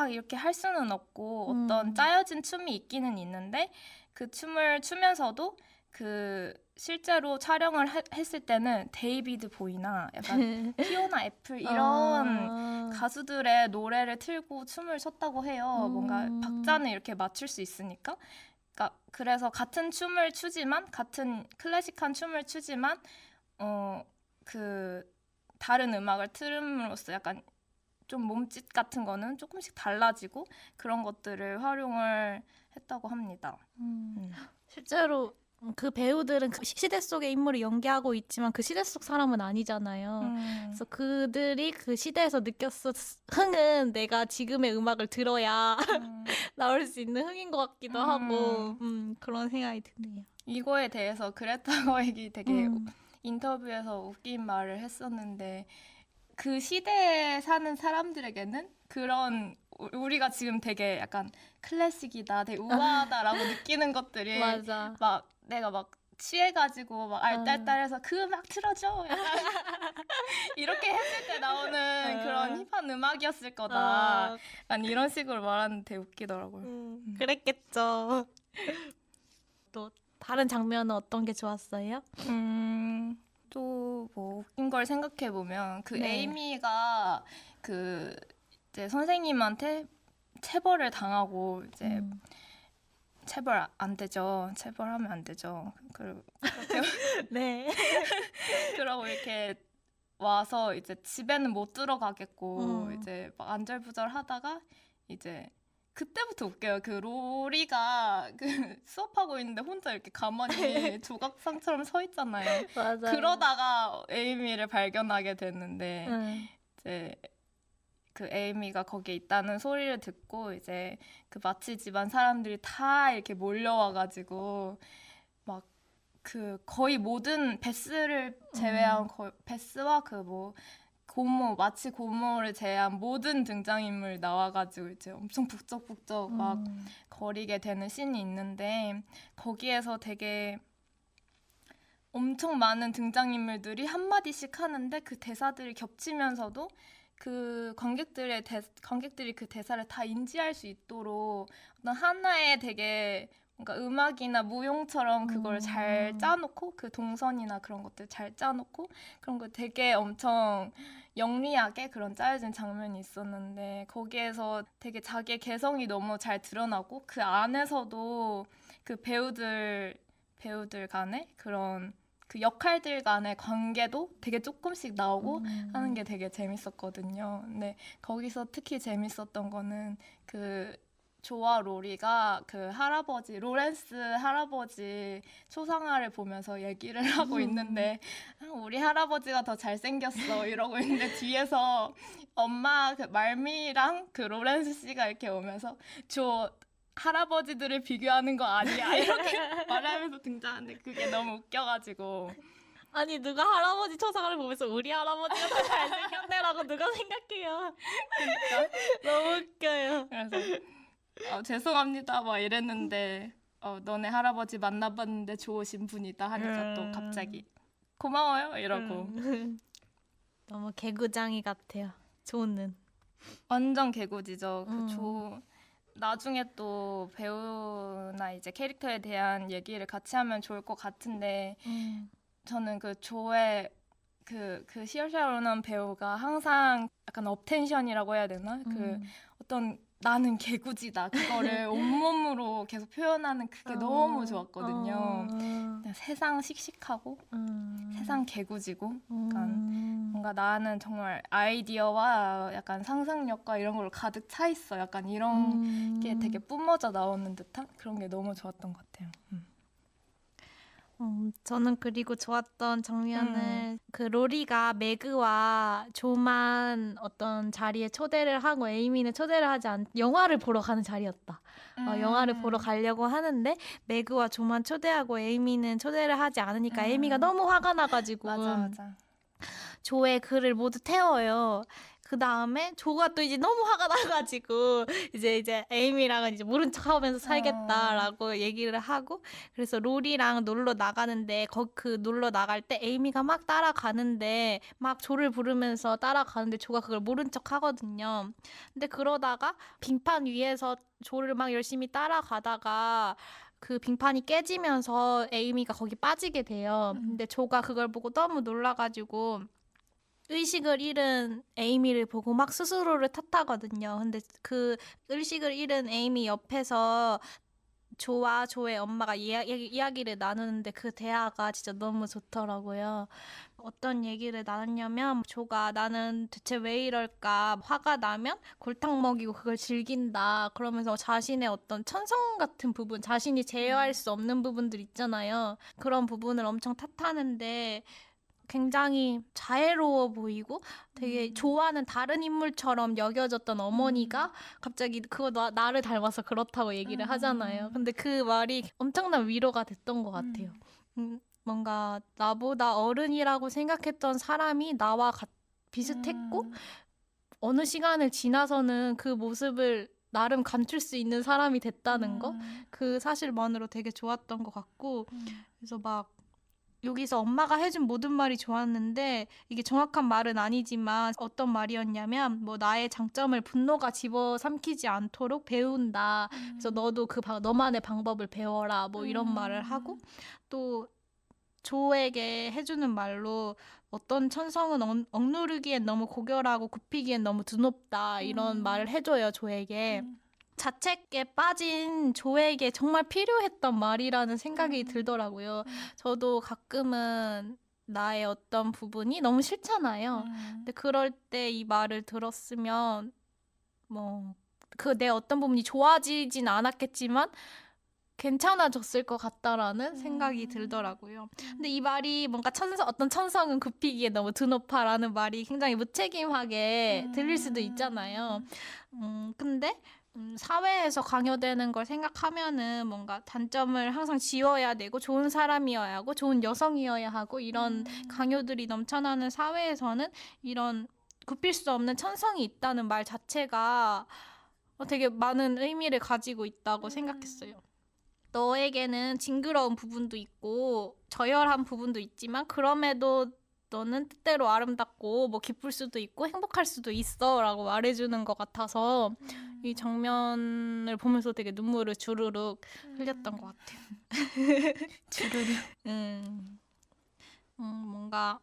이렇게 할 수는 없고 어떤 짜여진 춤이 있기는 있는데 그 춤을 추면서도 그 실제로 촬영을 했을 때는 데이비드 보이나 약간 피오나 애플 이런 가수들의 노래를 틀고 춤을 췄다고 해요. 뭔가 박자는 이렇게 맞출 수 있으니까. 그러니까 그래서 같은 춤을 추지만 같은 클래식한 춤을 추지만 그 다른 음악을 틀음으로써 약간 좀 몸짓 같은 거는 조금씩 달라지고 그런 것들을 활용을 했다고 합니다. 실제로 그 배우들은 그 시대 속의 인물을 연기하고 있지만 그 시대 속 사람은 아니잖아요. 그래서 그들이 그 시대에서 느꼈을 흥은 내가 지금의 음악을 들어야 나올 수 있는 흥인 것 같기도 하고 그런 생각이 드네요. 이거에 대해서 그레타 거액이 되게 인터뷰에서 웃긴 말을 했었는데 그 시대에 사는 사람들에게는 그런 우리가 지금 되게 약간 클래식이다, 되게 우아하다라고 느끼는 것들이 맞아. 막 내가 막 취해가지고 막 알딸딸해서 그 음악 틀어줘 약간 이렇게 했을 때 나오는 그런 힙한 음악이었을 거다. 약간 이런 식으로 말하는데 되게 웃기더라고요. 그랬겠죠. 또 다른 장면은 어떤 게 좋았어요? 또 뭐 웃긴 걸 생각해 보면 그 네. 에이미가 그 이제 선생님한테 체벌을 당하고 이제 체벌 안 되죠. 체벌하면 안 되죠. 네. 그러고 이렇게 와서 이제 집에는 못 들어가겠고 이제 막 안절부절하다가 이제 그때부터 웃겨요. 그 로리가 그 수업하고 있는데 혼자 이렇게 가만히 조각상처럼 서 있잖아요. 맞아요. 그러다가 에이미를 발견하게 됐는데 이제 그 에이미가 거기에 있다는 소리를 듣고 이제 그 마치 집안 사람들이 다 이렇게 몰려와가지고 막 그 거의 모든 베스를 제외한 베스와 그 뭐 고모 마치 고모를 제외한 모든 등장인물 나와가지고 이제 엄청 북적북적 막 거리게 되는 씬이 있는데 거기에서 되게 엄청 많은 등장인물들이 한마디씩 하는데 그 대사들이 겹치면서도 그 관객들이 그 대사를 다 인지할 수 있도록 어떤 하나의 되게 뭔가 음악이나 무용처럼 그걸 잘 짜놓고 그 동선이나 그런 것들 잘 짜놓고 그런 거 되게 엄청 영리하게 그런 짜여진 장면이 있었는데 거기에서 되게 자기의 개성이 너무 잘 드러나고 그 안에서도 그 배우들 간의 그런 그 역할들 간의 관계도 되게 조금씩 나오고 하는 게 되게 재밌었거든요. 근데 거기서 특히 재밌었던 거는 그 조와 로리가 그 할아버지 로렌스 할아버지 초상화를 보면서 얘기를 하고 있는데 우리 할아버지가 더 잘생겼어 이러고 있는데 뒤에서 엄마 그 말미랑 그 로렌스 씨가 이렇게 오면서 조 할아버지들을 비교하는 거 아니야 이렇게 말하면서 등장하는데 그게 너무 웃겨가지고 아니 누가 할아버지 초상화를 보면서 우리 할아버지가 더 잘생겼네라고 누가 생각해요. 그러니까 너무 웃겨요. 그래서 죄송합니다 막 이랬는데 너네 할아버지 만나봤는데 좋으신 분이다 하니까 또 갑자기 고마워요 이러고 너무 개구장이 같아요. 조는. 완전 개구지죠. 나중에 또 배우나 이제 캐릭터에 대한 얘기를 같이 하면 좋을 것 같은데 저는 그 조의 그 시어샤 로난 배우가 항상 약간 업텐션이라고 해야 되나? 그 어떤 나는 개구지다 그거를 온몸으로 계속 표현하는 그게 너무 좋았거든요. 세상 씩씩하고 세상 개구지고 약간 뭔가 나는 정말 아이디어와 약간 상상력과 이런 걸로 가득 차 있어. 약간 이런 게 되게 뿜어져 나오는 듯한 그런 게 너무 좋았던 것 같아요. 저는 그리고 좋았던 장면은 그 로리가 매그와 조만 어떤 자리에 초대를 하고 에이미는 초대를 하지 않 영화를 보러 가는 자리였다. 영화를 보러 가려고 하는데 매그와 조만 초대하고 에이미는 초대를 하지 않으니까 에이미가 너무 화가 나가지고 맞아. 조의 글을 모두 태워요. 그 다음에 조가 또 이제 너무 화가 나가지고 이제 에이미랑은 이제 모른 척하면서 살겠다라고 얘기를 하고 그래서 로리랑 놀러 나가는데 그 놀러 나갈 때 에이미가 막 따라가는데 막 조를 부르면서 따라가는데 조가 그걸 모른 척 하거든요. 근데 그러다가 빙판 위에서 조를 막 열심히 따라가다가 그 빙판이 깨지면서 에이미가 거기 빠지게 돼요. 근데 조가 그걸 보고 너무 놀라가지고 의식을 잃은 에이미를 보고 막 스스로를 탓하거든요. 근데 그 의식을 잃은 에이미 옆에서 조와 조의 엄마가 이야기를 나누는데 그 대화가 진짜 너무 좋더라고요. 어떤 얘기를 나눴냐면 조가 나는 대체 왜 이럴까 화가 나면 골탕 먹이고 그걸 즐긴다 그러면서 자신의 어떤 천성 같은 부분 자신이 제어할 수 없는 부분들 있잖아요. 그런 부분을 엄청 탓하는데 굉장히 자애로워 보이고 되게 좋아하는 다른 인물처럼 여겨졌던 어머니가 갑자기 그거 나를 닮아서 그렇다고 얘기를 하잖아요. 근데 그 말이 엄청난 위로가 됐던 것 같아요. 뭔가 나보다 어른이라고 생각했던 사람이 나와 비슷했고 어느 시간을 지나서는 그 모습을 나름 감출 수 있는 사람이 됐다는 거 그 사실만으로 되게 좋았던 것 같고 그래서 막 여기서 엄마가 해준 모든 말이 좋았는데 이게 정확한 말은 아니지만 어떤 말이었냐면 뭐 나의 장점을 분노가 집어삼키지 않도록 배운다. 그래서 너도 너만의 방법을 배워라. 뭐 이런 말을 하고 또 조에게 해주는 말로 어떤 천성은 억누르기엔 너무 고결하고 굽히기엔 너무 드높다. 이런 말을 해줘요, 조에게. 자책에 빠진 조에게 정말 필요했던 말이라는 생각이 들더라고요. 저도 가끔은 나의 어떤 부분이 너무 싫잖아요. 근데 그럴 때 이 말을 들었으면 뭐 그 내 어떤 부분이 좋아지진 않았겠지만 괜찮아졌을 것 같다라는 생각이 들더라고요. 근데 이 말이 뭔가 어떤 천성은 굽히기에 너무 드높아라는 말이 굉장히 무책임하게 들릴 수도 있잖아요. 근데 사회에서 강요되는 걸 생각하면은 뭔가 단점을 항상 지워야 되고 좋은 사람이어야 하고 좋은 여성이어야 하고 이런 강요들이 넘쳐나는 사회에서는 이런 굽힐 수 없는 천성이 있다는 말 자체가 되게 많은 의미를 가지고 있다고 생각했어요. 너에게는 징그러운 부분도 있고 저열한 부분도 있지만 그럼에도 너는 뜻대로 아름답고 뭐 기쁠 수도 있고 행복할 수도 있어 라고 말해주는 것 같아서 이 장면을 보면서 되게 눈물을 주르륵 흘렸던 것 같아요. 주르륵. 뭔가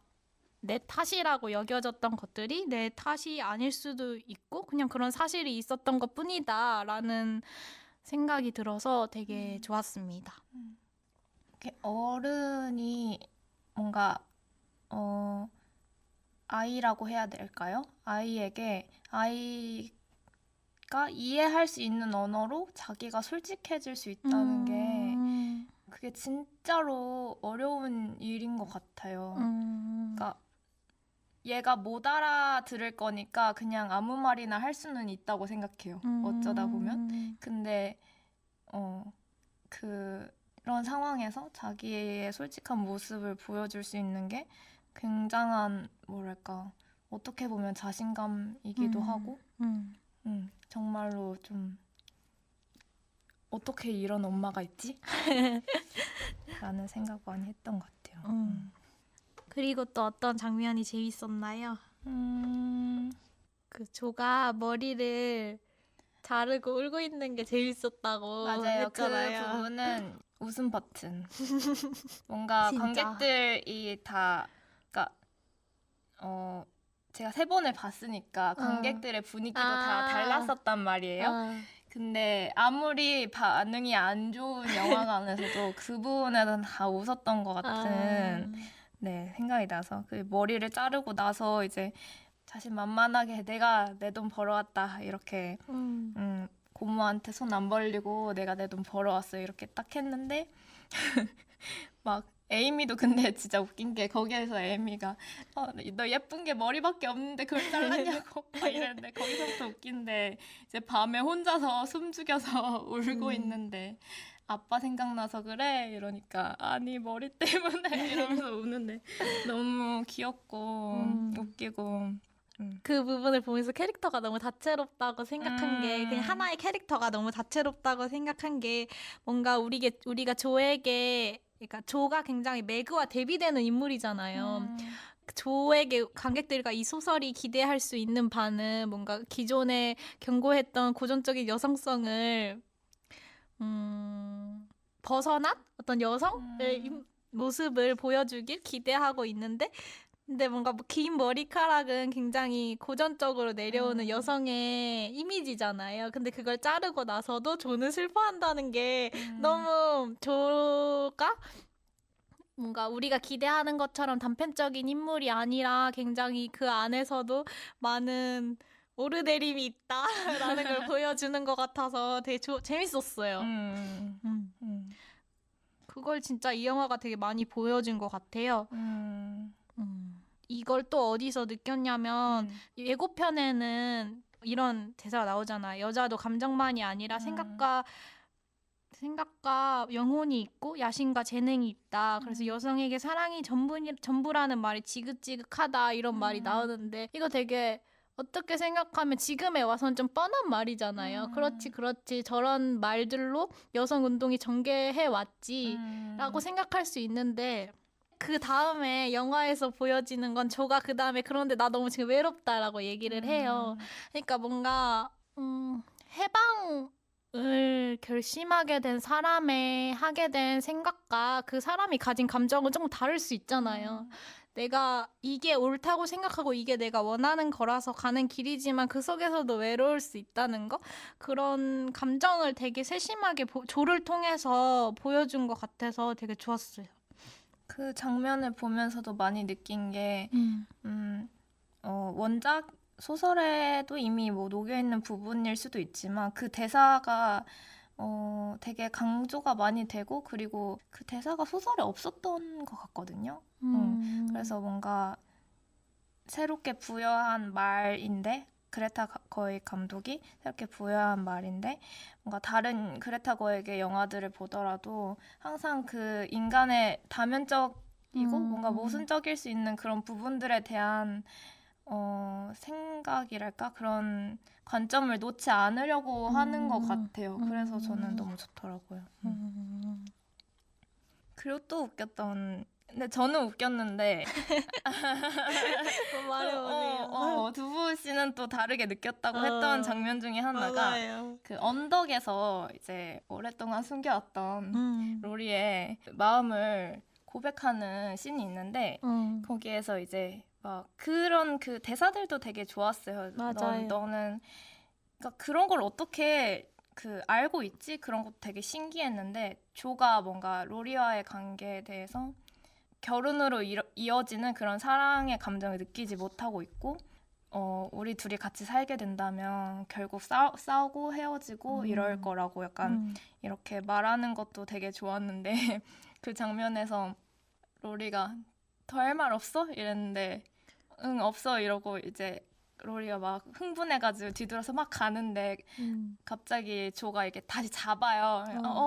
내 탓이라고 여겨졌던 것들이 내 탓이 아닐 수도 있고 그냥 그런 사실이 있었던 것 뿐이다 라는 생각이 들어서 되게 좋았습니다. 이렇게 어른이 뭔가 아이라고 해야 될까요? 아이에게 아이가 이해할 수 있는 언어로 자기가 솔직해질 수 있다는 게 그게 진짜로 어려운 일인 것 같아요. 그러니까 얘가 못 알아들을 거니까 그냥 아무 말이나 할 수는 있다고 생각해요. 어쩌다 보면. 근데 그런 상황에서 자기의 솔직한 모습을 보여줄 수 있는 게 굉장한 뭐랄까 어떻게 보면 자신감이기도 하고 정말로 좀 어떻게 이런 엄마가 있지? 라는 생각 많이 했던 것 같아요. 그리고 또 어떤 장면이 재밌었나요? 그 조가 머리를 자르고 울고 있는 게 재밌었다고 맞아요. 했잖아요. 그 부분은 웃음 버튼. 뭔가 진짜. 관객들이 다, 그러니까 제가 3번을 봤으니까 관객들의 분위기도 다 달랐었단 말이에요. 근데 아무리 반응이 안 좋은 영화관에서도 그 부분에는 다 웃었던 것 같은 네, 생각이 나서 그 머리를 자르고 나서 이제 자신만만하게 내가 내 돈 벌어왔다 이렇게 고모한테 손 안 벌리고 내가 내 돈 벌어왔어 이렇게 딱 했는데 막 에이미도 근데 진짜 웃긴 게 거기에서 에이미가 너 예쁜 게 머리밖에 없는데 그걸 잘랐냐고 막 이랬는데 거기서부터 웃긴데 이제 밤에 혼자서 숨 죽여서 울고 있는데 아빠 생각나서 그래 이러니까 아니 머리 때문에 이러면서 우는데 너무 귀엽고 웃기고 그 부분을 보면서 캐릭터가 너무 다채롭다고 생각한 게 그냥 하나의 캐릭터가 너무 다채롭다고 생각한 게 뭔가 우리가 조에게 그러니까 조가 굉장히 매그와 대비되는 인물이잖아요. 조에게 관객들과 이 소설이 기대할 수 있는 바는 뭔가 기존에 경고했던 고전적인 여성성을 벗어난 어떤 여성의 모습을 보여주길 기대하고 있는데 근데 뭔가 긴 머리카락은 굉장히 고전적으로 내려오는 여성의 이미지잖아요. 근데 그걸 자르고 나서도 조는 슬퍼한다는 게 너무 조가 뭔가 우리가 기대하는 것처럼 단편적인 인물이 아니라 굉장히 그 안에서도 많은 오르내림이 있다라는 걸 보여주는 것 같아서 되게 재밌었어요. 그걸 진짜 이 영화가 되게 많이 보여준 것 같아요. 이걸 또 어디서 느꼈냐면 예고편에는 이런 대사가 나오잖아. 여자도 감정만이 아니라 생각과 영혼이 있고 야심과 재능이 있다. 그래서 여성에게 사랑이 전부라는 말이 지긋지긋하다 이런 말이 나오는데 이거 되게 어떻게 생각하면 지금에 와서는 좀 뻔한 말이잖아요. 그렇지. 저런 말들로 여성 운동이 전개해 왔지 라고 생각할 수 있는데 그 다음에 영화에서 보여지는 건 조가 그 다음에 그런데 나 너무 지금 외롭다라고 얘기를 해요. 그러니까 뭔가 해방을 결심하게 된 사람의 하게 된 생각과 그 사람이 가진 감정은 조금 다를 수 있잖아요. 내가 이게 옳다고 생각하고 이게 내가 원하는 거라서 가는 길이지만 그 속에서도 외로울 수 있다는 거? 그런 감정을 되게 세심하게 조를 통해서 보여준 것 같아서 되게 좋았어요. 그 장면을 보면서도 많이 느낀 게 원작 소설에도 이미 뭐 녹여있는 부분일 수도 있지만 그 대사가 되게 강조가 많이 되고 그리고 그 대사가 소설에 없었던 것 같거든요. 그래서 뭔가 새롭게 부여한 말인데 그레타 거의 감독이 새롭게 부여한 말인데 뭔가 다른 그레타 거에게 영화들을 보더라도 항상 그 인간의 다면적이고 뭔가 모순적일 수 있는 그런 부분들에 대한 생각이랄까 그런 관점을 놓지 않으려고 하는 것 같아요. 그래서 저는 너무 좋더라고요. 그리고 또 웃겼던 근데 저는 웃겼는데 말해보세요. 두부 씨는 또 다르게 느꼈다고 했던 장면 중에 하나가 맞아요. 그 언덕에서 이제 오랫동안 숨겨왔던 로리의 마음을 고백하는 씬이 있는데 거기에서 이제 막 그런 그 대사들도 되게 좋았어요. 맞아요. 너는 그러니까 그런 걸 어떻게 그 알고 있지? 그런 것도 되게 신기했는데 조가 뭔가 로리와의 관계에 대해서 결혼으로 이어지는 그런 사랑의 감정을 느끼지 못하고 있고 우리 둘이 같이 살게 된다면 결국 싸우고 헤어지고 이럴 거라고 약간 이렇게 말하는 것도 되게 좋았는데 그 장면에서 로리가 더 할 말 없어? 이랬는데 응 없어 이러고 이제 로리가 막 흥분해가지고 뒤돌아서 막 가는데 갑자기 조가 이렇게 다시 잡아요.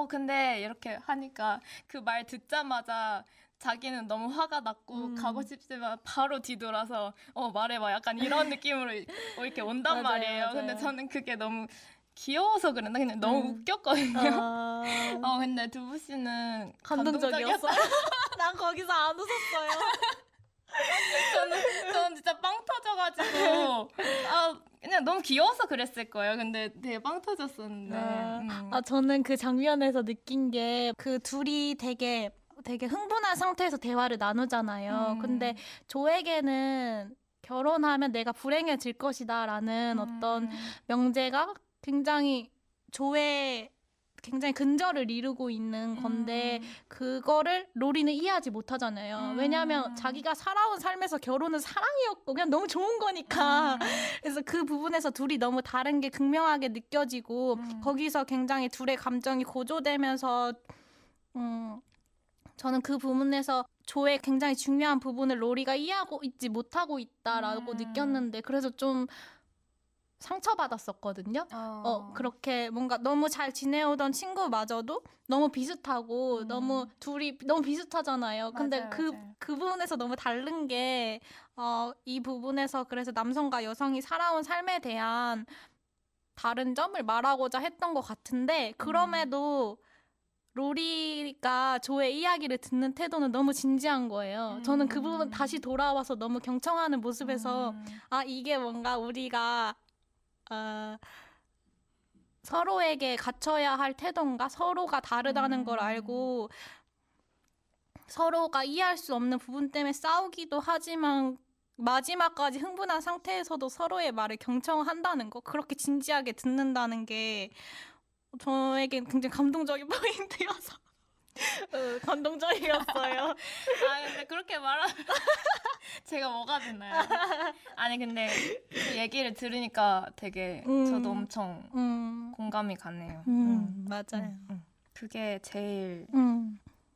근데 이렇게 하니까 그 말 듣자마자 자기는 너무 화가 났고 가고 싶지만 바로 뒤돌아서 말해봐 약간 이런 느낌으로 이렇게 온단 말이에요. 맞아요. 근데 저는 그게 너무 귀여워서 그랬나 그냥 너무 웃겼거든요. 근데 두부 씨는 감동적이었어요. 난 거기서 안 웃었어요. 저는 진짜 빵 터져가지고 그냥 너무 귀여워서 그랬을 거예요. 근데 되게 빵 터졌었는데. 저는 그 장면에서 느낀 게 그 둘이 되게 흥분한 상태에서 대화를 나누잖아요. 근데 조에게는 결혼하면 내가 불행해질 것이다라는 어떤 명제가 굉장히 조의 굉장히 근저를 이루고 있는 건데 그거를 로리는 이해하지 못하잖아요. 왜냐하면 자기가 살아온 삶에서 결혼은 사랑이었고 그냥 너무 좋은 거니까. 그래서 그 부분에서 둘이 너무 다른 게 극명하게 느껴지고 거기서 굉장히 둘의 감정이 고조되면서 저는 그 부분에서 조의 굉장히 중요한 부분을 로리가 이해하고 있지 못하고 있다라고 느꼈는데 그래서 좀 상처받았었거든요. 그렇게 뭔가 너무 잘 지내오던 친구마저도 너무 비슷하고 너무 둘이 너무 비슷하잖아요. 근데 맞아요, 그 맞아요. 부분에서 너무 다른 게 이 부분에서 그래서 남성과 여성이 살아온 삶에 대한 다른 점을 말하고자 했던 것 같은데 그럼에도 로리가 조의 이야기를 듣는 태도는 너무 진지한 거예요. 저는 그 부분 다시 돌아와서 너무 경청하는 모습에서 이게 뭔가 우리가 서로에게 갖춰야 할 태도인가? 서로가 다르다는 걸 알고 서로가 이해할 수 없는 부분 때문에 싸우기도 하지만 마지막까지 흥분한 상태에서도 서로의 말을 경청한다는 거, 그렇게 진지하게 듣는다는 게 저에겐 굉장히 감동적인 포인트여서 감동적이었어요. 근데 그렇게 말하면 제가 뭐가 되나요? 아니 근데 그 얘기를 들으니까 되게 저도 엄청 공감이 가네요. 맞아요. 그게 제일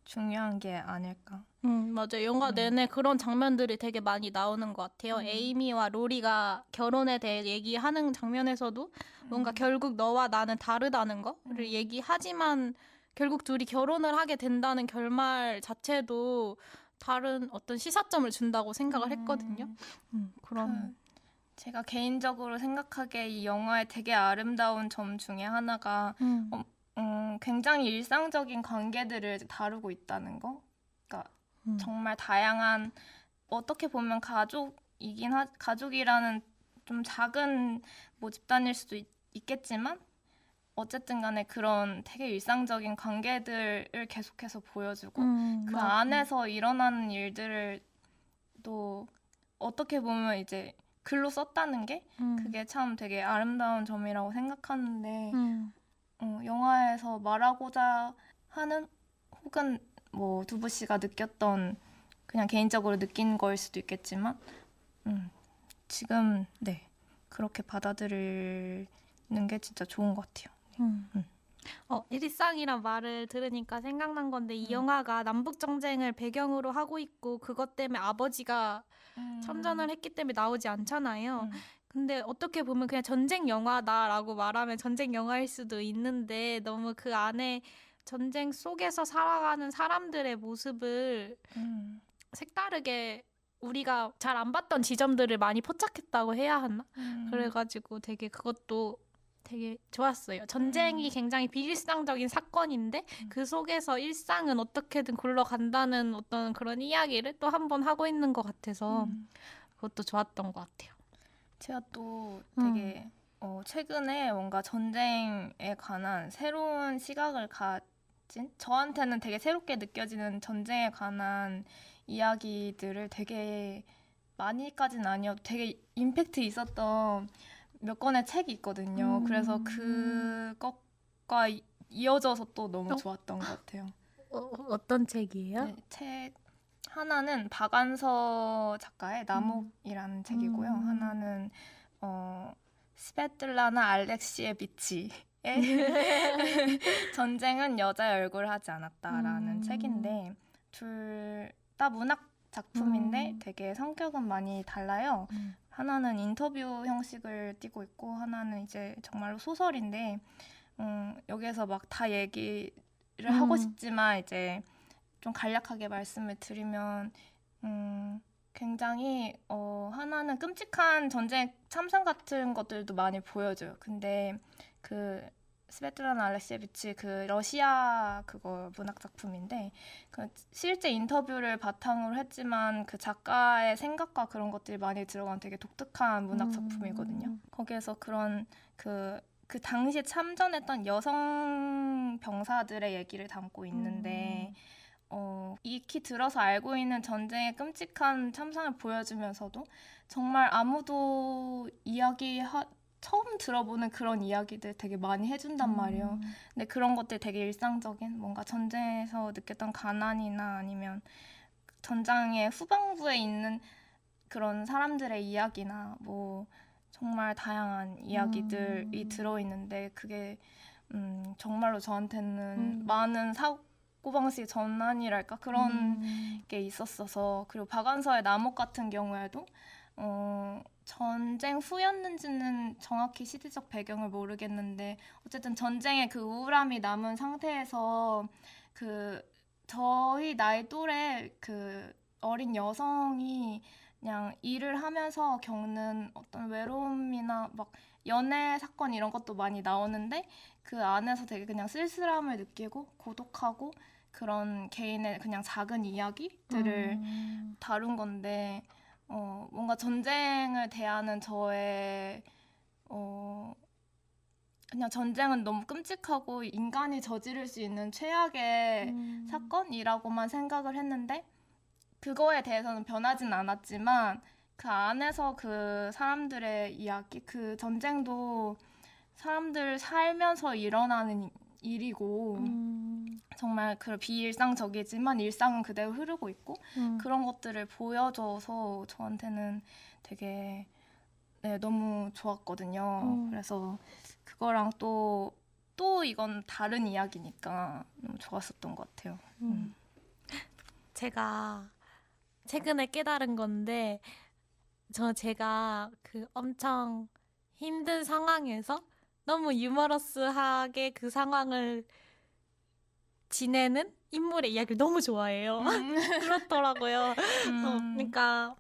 중요한 게 아닐까. 맞아요. 영화 내내 그런 장면들이 되게 많이 나오는 것 같아요. 에이미와 로리가 결혼에 대해 얘기하는 장면에서도 뭔가 결국 너와 나는 다르다는 거를 얘기하지만 결국 둘이 결혼을 하게 된다는 결말 자체도 다른 어떤 시사점을 준다고 생각을 했거든요. 그런 제가 개인적으로 생각하기에 이 영화의 되게 아름다운 점 중에 하나가 굉장히 일상적인 관계들을 다루고 있다는 거. 그러니까 정말 다양한 어떻게 보면 가족이라는 좀 작은 뭐 집단일 수도 있겠지만 어쨌든 간에 그런 되게 일상적인 관계들을 계속해서 보여주고 그 안에서 일어나는 일들을 또 어떻게 보면 이제 글로 썼다는 게 그게 참 되게 아름다운 점이라고 생각하는데 영화에서 말하고자 하는 혹은 뭐 두부 씨가 느꼈던 그냥 개인적으로 느낀 거일 수도 있겠지만 지금 그렇게 받아들이는 게 진짜 좋은 것 같아요. 일상이란 말을 들으니까 생각난 건데 이 영화가 남북 전쟁을 배경으로 하고 있고 그것 때문에 아버지가 참전을 했기 때문에 나오지 않잖아요. 근데 어떻게 보면 그냥 전쟁 영화다라고 말하면 전쟁 영화일 수도 있는데 너무 그 안에 전쟁 속에서 살아가는 사람들의 모습을 색다르게 우리가 잘 안 봤던 지점들을 많이 포착했다고 해야 하나? 그래가지고 되게 그것도 되게 좋았어요. 전쟁이 굉장히 비일상적인 사건인데 그 속에서 일상은 어떻게든 굴러간다는 어떤 그런 이야기를 또 한 번 하고 있는 것 같아서 그것도 좋았던 것 같아요. 제가 또 되게 최근에 뭔가 전쟁에 관한 새로운 시각을 가진 저한테는 되게 새롭게 느껴지는 전쟁에 관한 이야기들을 되게 많이까지는 아니어도 되게 임팩트 있었던 몇 권의 책이 있거든요. 그래서 그것과 이어져서 또 너무 좋았던 것 같아요. 어떤 책이에요? 네, 책 하나는 박안서 작가의 나목이라는 책이고요. 하나는 스베틀라나 알렉시에비치의 전쟁은 여자의 얼굴을 하지 않았다라는 책인데 둘 다 문학 작품인데 되게 성격은 많이 달라요. 하나는 인터뷰 형식을 띠고 있고 하나는 이제 정말로 소설인데 여기에서 막 다 얘기를 하고 싶지만 이제 좀 간략하게 말씀을 드리면 굉장히 하나는 끔찍한 전쟁 참상 같은 것들도 많이 보여줘요. 근데 그 스베틀라나 알렉시에비치 그 러시아 그거 문학 작품인데 그 실제 인터뷰를 바탕으로 했지만 그 작가의 생각과 그런 것들이 많이 들어간 되게 독특한 문학 작품이거든요. 거기에서 그런 그 당시에 참전했던 여성 병사들의 얘기를 담고 있는데 익히 들어서 알고 있는 전쟁의 끔찍한 참상을 보여주면서도 정말 아무도 처음 들어보는 그런 이야기들 되게 많이 해준단 말이에요. 근데 그런 것들 되게 일상적인 뭔가 전쟁에서 느꼈던 가난이나 아니면 전장의 후반부에 있는 그런 사람들의 이야기나 뭐 정말 다양한 이야기들이 들어있는데 그게 정말로 저한테는 많은 사고방식 전환이랄까 그런 게 있었어서 그리고 박완서의 남옥 같은 경우에도 전쟁 후였는지는 정확히 시대적 배경을 모르겠는데 어쨌든 전쟁의 그 우울함이 남은 상태에서 그 저희 나이 또래 그 어린 여성이 그냥 일을 하면서 겪는 어떤 외로움이나 막 연애 사건 이런 것도 많이 나오는데 그 안에서 되게 그냥 쓸쓸함을 느끼고 고독하고 그런 개인의 그냥 작은 이야기들을 다룬 건데 뭔가 전쟁을 대하는 저의 그냥 전쟁은 너무 끔찍하고 인간이 저지를 수 있는 최악의 사건이라고만 생각을 했는데 그거에 대해서는 변하진 않았지만 그 안에서 그 사람들의 이야기, 그 전쟁도 사람들 살면서 일어나는 일이고 정말 그 비일상적이지만 일상은 그대로 흐르고 있고 그런 것들을 보여줘서 저한테는 되게 너무 좋았거든요. 그래서 그거랑 또 이건 다른 이야기니까 너무 좋았었던 것 같아요. 제가 최근에 깨달은 건데 제가 그 엄청 힘든 상황에서 너무 유머러스하게 그 상황을 지내는 인물의 이야기를 너무 좋아해요. 그렇더라고요. 그러니까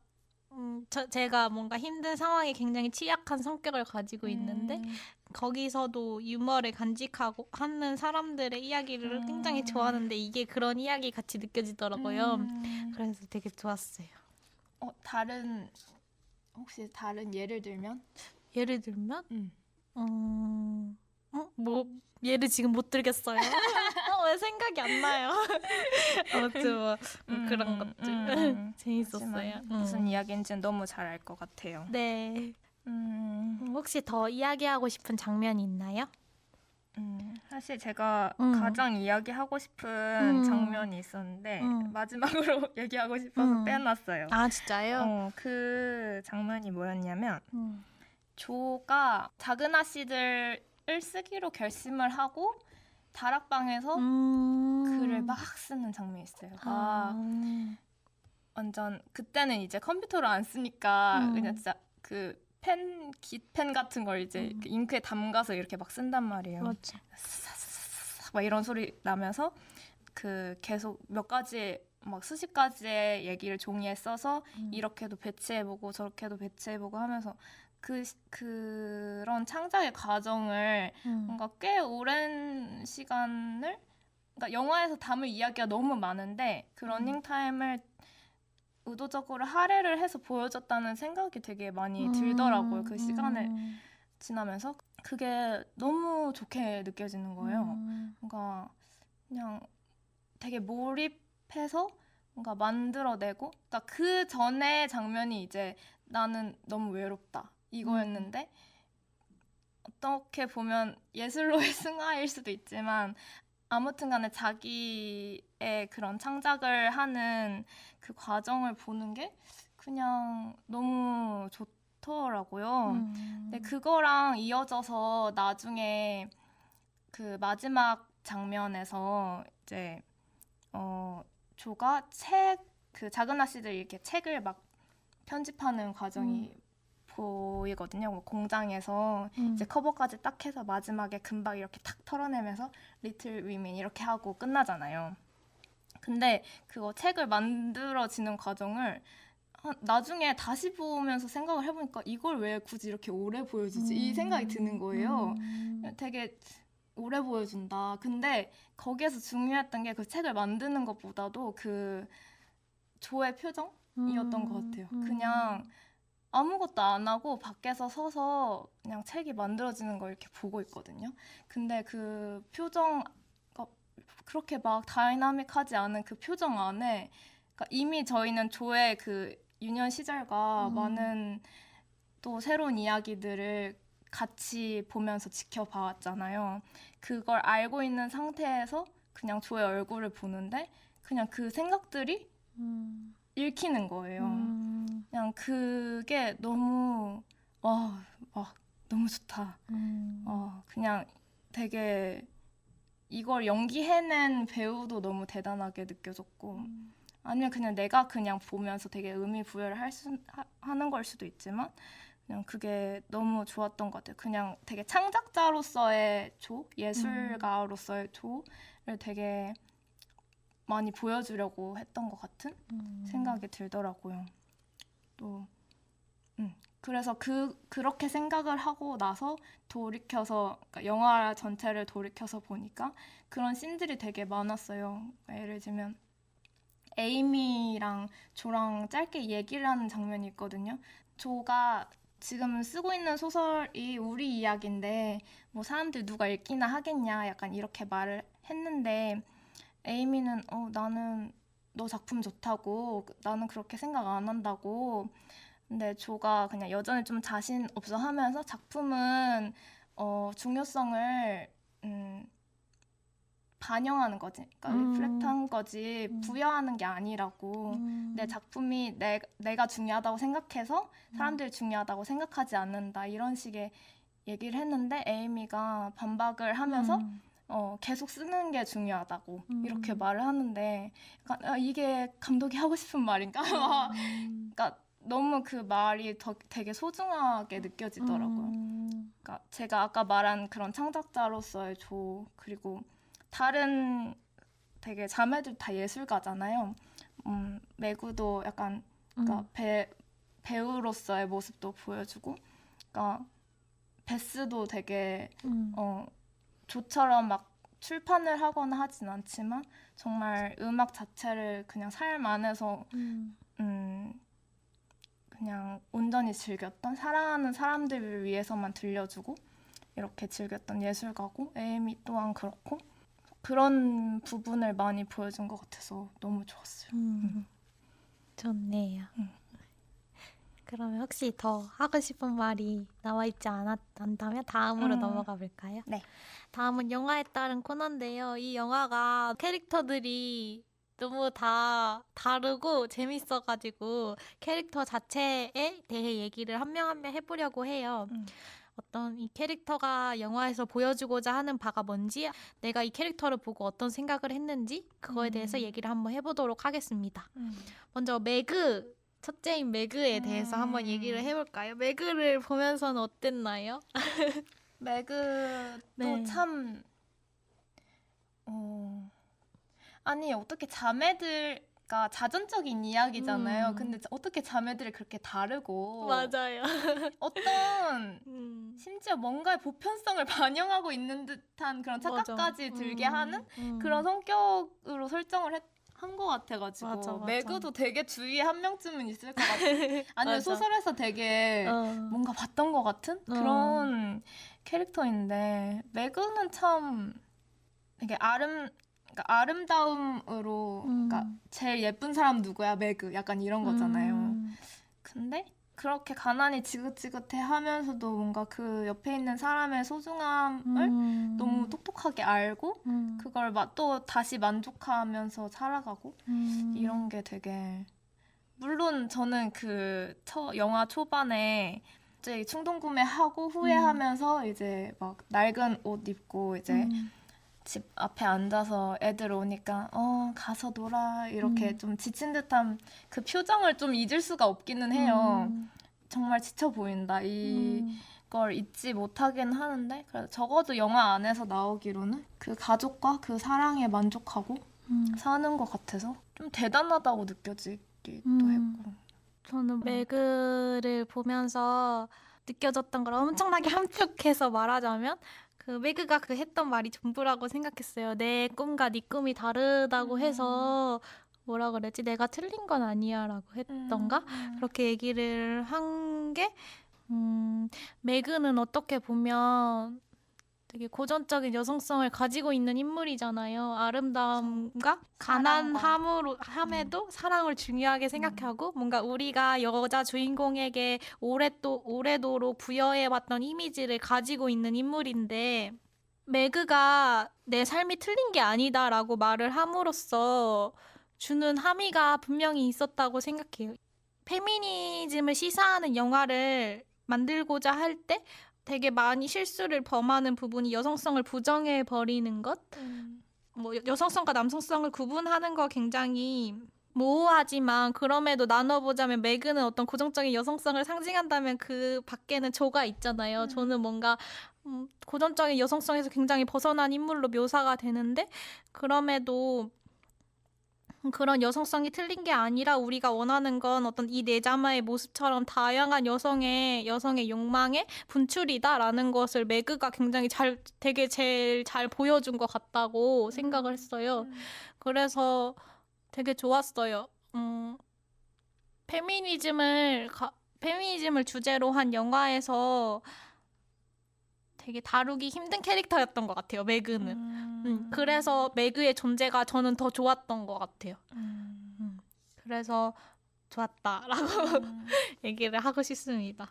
제가 뭔가 힘든 상황에 굉장히 취약한 성격을 가지고 있는데 거기서도 유머를 간직하고 하는 사람들의 이야기를 굉장히 좋아하는데 이게 그런 이야기 같이 느껴지더라고요. 그래서 되게 좋았어요. 혹시 다른 예를 들면? 예를 들면? 뭐 예를 지금 못 들겠어요. 왜 생각이 안 나요? 아무튼 뭐 그런 것들 재밌었어요. 무슨 이야기인지는 너무 잘 알 것 같아요. 네. 혹시 더 이야기하고 싶은 장면이 있나요? 사실 제가 가장 이야기하고 싶은 장면이 있었는데 마지막으로 얘기하고 싶어서 빼놨어요. 아 진짜요? 그 장면이 뭐였냐면 조가 작은 아씨들을 쓰기로 결심을 하고 다락방에서 글을 막 쓰는 장면이 있어요. 막 완전 그때는 이제 컴퓨터를 안 쓰니까 그냥 진짜 그 깃펜 같은 걸 이제 잉크에 담가서 이렇게 막 쓴단 말이에요. 맞아. 막 이런 소리 나면서 그 계속 몇 가지 막 수십 가지의 얘기를 종이에 써서 이렇게도 배치해보고 저렇게도 배치해보고 하면서 그런 창작의 과정을 뭔가 꽤 오랜 시간을 그러니까 영화에서 담을 이야기가 너무 많은데 그 러닝타임을 의도적으로 할애를 해서 보여줬다는 생각이 되게 많이 들더라고요. 그 시간을 지나면서 그게 너무 좋게 느껴지는 거예요. 뭔가 그냥 되게 몰입해서 뭔가 만들어내고 그러니까 그 전에 장면이 이제 나는 너무 외롭다 이거였는데 어떻게 보면 예술로의 승화일 수도 있지만 아무튼 간에 자기의 그런 창작을 하는 그 과정을 보는 게 그냥 너무 좋더라고요. 근데 그거랑 이어져서 나중에 그 마지막 장면에서 이제 조가 그 작은 아씨들 이렇게 책을 막 편집하는 과정이 보이거든요. 뭐 공장에서 이제 커버까지 딱 해서 마지막에 금박 이렇게 탁 털어내면서 리틀 위민 이렇게 하고 끝나잖아요. 근데 그거 책을 만들어지는 과정을 나중에 다시 보면서 생각을 해보니까 이걸 왜 굳이 이렇게 오래 보여주지? 이 생각이 드는 거예요. 되게 오래 보여준다. 근데 거기에서 중요했던 게 그 책을 만드는 것보다도 그 조의 표정이었던 것 같아요. 그냥 아무것도 안 하고 밖에서 서서 그냥 책이 만들어지는 걸 이렇게 보고 있거든요. 근데 그 표정, 그렇게 막 다이나믹하지 않은 그 표정 안에 그러니까 이미 저희는 조의 그 유년 시절과 많은 또 새로운 이야기들을 같이 보면서 지켜봐왔잖아요. 그걸 알고 있는 상태에서 그냥 조의 얼굴을 보는데 그냥 그 생각들이 읽히는 거예요. 그냥 그게 너무 막 너무 좋다. 그냥 되게 이걸 연기해낸 배우도 너무 대단하게 느껴졌고 아니면 그냥 내가 그냥 보면서 되게 의미 부여를 하는 걸 수도 있지만 그냥 그게 너무 좋았던 것 같아요. 그냥 되게 창작자로서의 예술가로서의 조를 되게 많이 보여주려고 했던 것 같은 생각이 들더라고요. 또 그래서 그렇게 생각을 하고 나서 돌이켜서 그러니까 영화 전체를 돌이켜서 보니까 그런 씬들이 되게 많았어요. 그러니까 예를 들면 에이미랑 조랑 짧게 얘기를 하는 장면이 있거든요. 조가 지금 쓰고 있는 소설이 우리 이야기인데 뭐 사람들 누가 읽기나 하겠냐 약간 이렇게 말을 했는데 에이미는 나는 너 작품 좋다고 나는 그렇게 생각 안 한다고 근데 조가 그냥 여전히 좀 자신 없어 하면서 작품은 중요성을 반영하는 거지. 그러니까 리플렉트한 거지 부여하는 게 아니라고. 내 작품이 내가 중요하다고 생각해서 사람들이 중요하다고 생각하지 않는다. 이런 식의 얘기를 했는데 에이미가 반박을 하면서 계속 쓰는 게 중요하다고 이렇게 말을 하는데 약간, 이게 감독이 하고 싶은 말인가? 그러니까 너무 그 말이 되게 소중하게 느껴지더라고요. 그러니까 제가 아까 말한 그런 창작자로서의 조 그리고 다른 되게 자매들 다 예술가잖아요. 매구도 약간 그러니까 배우로서의 모습도 보여주고, 그러니까 베스도 되게 조처럼 막 출판을 하거나 하진 않지만 정말 음악 자체를 그냥 삶 안에서 그냥 온전히 즐겼던 사랑하는 사람들을 위해서만 들려주고 이렇게 즐겼던 예술가고 에이미 또한 그렇고 그런 부분을 많이 보여준 것 같아서 너무 좋았어요. 좋네요. 그러면 혹시 더 하고 싶은 말이 나와 있지 않다면 다음으로 넘어가 볼까요? 네. 다음은 영화에 따른 코너인데요. 이 영화가 캐릭터들이 너무 다 다르고 재밌어가지고 캐릭터 자체에 대해 얘기를 한 명 한 명 해보려고 해요. 어떤 이 캐릭터가 영화에서 보여주고자 하는 바가 뭔지, 내가 이 캐릭터를 보고 어떤 생각을 했는지 그거에 대해서 얘기를 한번 해보도록 하겠습니다. 먼저 매그, 첫째인 매그에 대해서 한번 얘기를 해볼까요? 매그를 보면서는 어땠나요? 매그도 네. 참 아니 어떻게 자매들가 자전적인 이야기잖아요. 근데 어떻게 자매들이 그렇게 다르고 맞아요. 어떤 심지어 뭔가의 보편성을 반영하고 있는 듯한 그런 착각까지 들게 하는 그런 성격으로 설정을 한 것 같아가지고 맞아. 매그도 되게 주위에 한 명쯤은 있을 것 같아. 아니면 맞아. 소설에서 되게 뭔가 봤던 것 같은 그런 캐릭터인데 매그는 참 되게 그러니까 아름다움으로 그러니까 제일 예쁜 사람 누구야 매그 약간 이런 거잖아요. 근데 그렇게 가난이 지긋지긋해 하면서도 뭔가 그 옆에 있는 사람의 소중함을 너무 똑똑하게 알고 그걸 또 다시 만족하면서 살아가고 이런 게 되게 물론 저는 그 영화 초반에 이제 충동 구매하고 후회하면서 이제 막 낡은 옷 입고 이제 집 앞에 앉아서 애들 오니까 가서 놀아 이렇게 좀 지친 듯한 그 표정을 좀 잊을 수가 없기는 해요. 정말 지쳐 보인다 이걸 잊지 못하긴 하는데 그래도 적어도 영화 안에서 나오기로는 그 가족과 그 사랑에 만족하고 사는 것 같아서 좀 대단하다고 느껴지기도 했고 저는 매그를 보면서 느껴졌던 걸 엄청나게 함축해서 말하자면 그 매그가 그 했던 말이 전부라고 생각했어요. 내 꿈과 네 꿈이 다르다고 해서 뭐라 그랬지? 내가 틀린 건 아니야 라고 했던가? 그렇게 얘기를 한 게 매그는 어떻게 보면 되게 고전적인 여성성을 가지고 있는 인물이잖아요. 아름다움과 가난함에도 사랑을 중요하게 생각하고 뭔가 우리가 여자 주인공에게 오래도록 부여해왔던 이미지를 가지고 있는 인물인데 매그가 내 삶이 틀린 게 아니다라고 말을 함으로써 주는 함의가 분명히 있었다고 생각해요. 페미니즘을 시사하는 영화를 만들고자 할 때 되게 많이 실수를 범하는 부분이 여성성을 부정해 버리는 것. 뭐 여성성과 남성성을 구분하는 거 굉장히 모호하지만 그럼에도 나눠보자면 매그는 어떤 고정적인 여성성을 상징한다면 그 밖에는 조가 있잖아요. 조는 뭔가 고정적인 여성성에서 굉장히 벗어난 인물로 묘사가 되는데 그럼에도 그런 여성성이 틀린 게 아니라 우리가 원하는 건 어떤 이 네자마의 모습처럼 다양한 여성의 욕망의 분출이다라는 것을 매그가 굉장히 되게 제일 잘 보여준 것 같다고 생각을 했어요. 그래서 되게 좋았어요. 페미니즘을 주제로 한 영화에서 되게 다루기 힘든 캐릭터였던 것 같아요. 매그는. 그래서 매그의 존재가 저는 더 좋았던 것 같아요. 그래서 좋았다라고 얘기를 하고 싶습니다.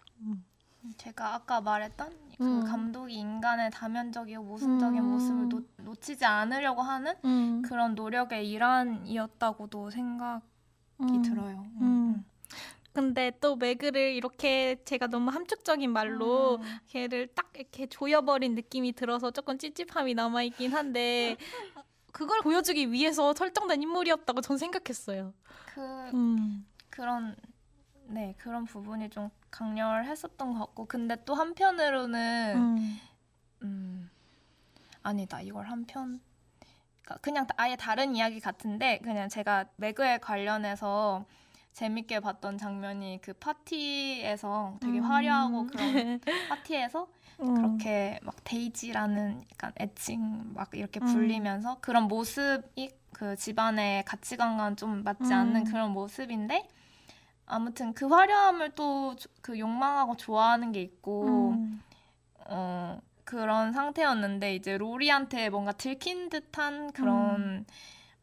제가 아까 말했던 그 감독이 인간의 다면적이고 모순적인 모습을 놓치지 않으려고 하는 그런 노력의 일환이었다고도 생각이 들어요. 근데 또 매그를 이렇게 제가 너무 함축적인 말로 걔를 딱 이렇게 조여버린 느낌이 들어서 조금 찝찝함이 남아있긴 한데 그걸 보여주기 위해서 설정된 인물이었다고 전 생각했어요. 그런 부분이 좀 강렬했었던 것 같고 근데 또 한편으로는 아니다 이걸 한편 그냥 아예 다른 이야기 같은데 그냥 제가 매그에 관련해서 재밌게 봤던 장면이 그 파티에서 되게 화려하고 그런 파티에서 그렇게 막 데이지라는 약간 애칭 막 이렇게 불리면서 그런 모습이 그 집안의 가치관과는 좀 맞지 않는 그런 모습인데 아무튼 그 화려함을 또 그 욕망하고 좋아하는 게 있고 그런 상태였는데 이제 로리한테 뭔가 들킨 듯한 그런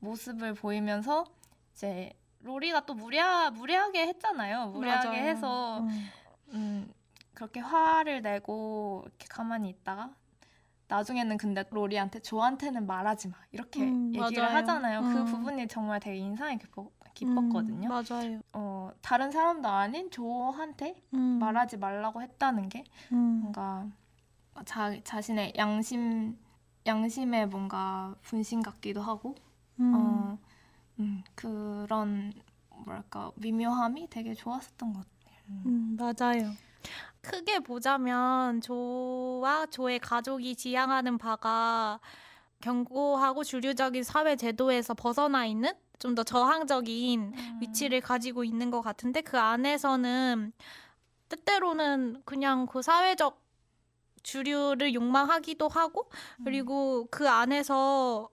모습을 보이면서 이제 로리가 또 무례하게 했잖아요. 무례하게 맞아요. 해서 그렇게 화를 내고 이렇게 가만히 있다가 나중에는 근데 로리한테 조한테는 말하지 마 이렇게 얘기를 맞아요. 하잖아요. 그 부분이 정말 되게 인상이 깊었거든요. 맞아요. 다른 사람도 아닌 조한테 말하지 말라고 했다는 게 뭔가 자신의 양심의 뭔가 분신 같기도 하고 그런 뭐랄까 미묘함이 되게 좋았었던 것 같아요. 맞아요. 크게 보자면 조와 조의 가족이 지향하는 바가 견고하고 주류적인 사회 제도에서 벗어나 있는 좀 더 저항적인 위치를 가지고 있는 것 같은데 그 안에서는 때때로는 그냥 그 사회적 주류를 욕망하기도 하고 그리고 그 안에서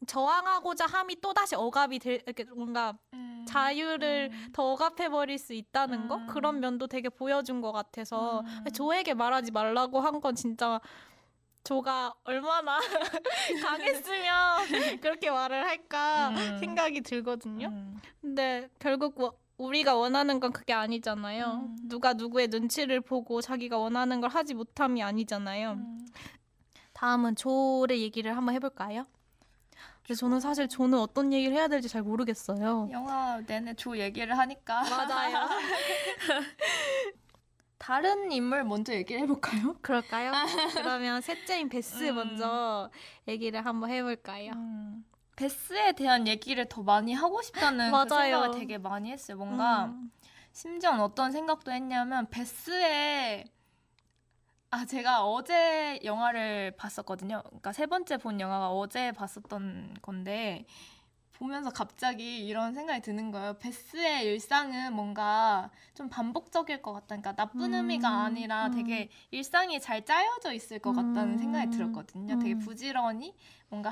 저항하고자 함이 또다시 억압이 이렇게 뭔가 자유를 더 억압해버릴 수 있다는 거? 그런 면도 되게 보여준 것 같아서 조에게 말하지 말라고 한 건 진짜 조가 얼마나 강했으면 그렇게 말을 할까 생각이 들거든요. 근데 결국 우리가 원하는 건 그게 아니잖아요. 누가 누구의 눈치를 보고 자기가 원하는 걸 하지 못함이 아니잖아요. 다음은 조의 얘기를 한번 해볼까요? 근데 저는 사실 조는 어떤 얘기를 해야 될지 잘 모르겠어요. 영화 내내 조 얘기를 하니까 맞아요. 다른 인물 먼저 얘기를 해볼까요? 그럴까요? 그러면 셋째인 베스 먼저 얘기를 한번 해볼까요? 베스에 대한 얘기를 더 많이 하고 싶다는 그 맞아요. 생각을 되게 많이 했어요. 뭔가 심지어는 어떤 생각도 했냐면 베스의 제가 어제 영화를 봤었거든요. 그러니까 세 번째 본 영화가 어제 봤었던 건데 보면서 갑자기 이런 생각이 드는 거예요. 베스의 일상은 뭔가 좀 반복적일 것 같다. 그러니까 나쁜 의미가 아니라 되게 일상이 잘 짜여져 있을 것 같다는 생각이 들었거든요. 되게 부지런히 뭔가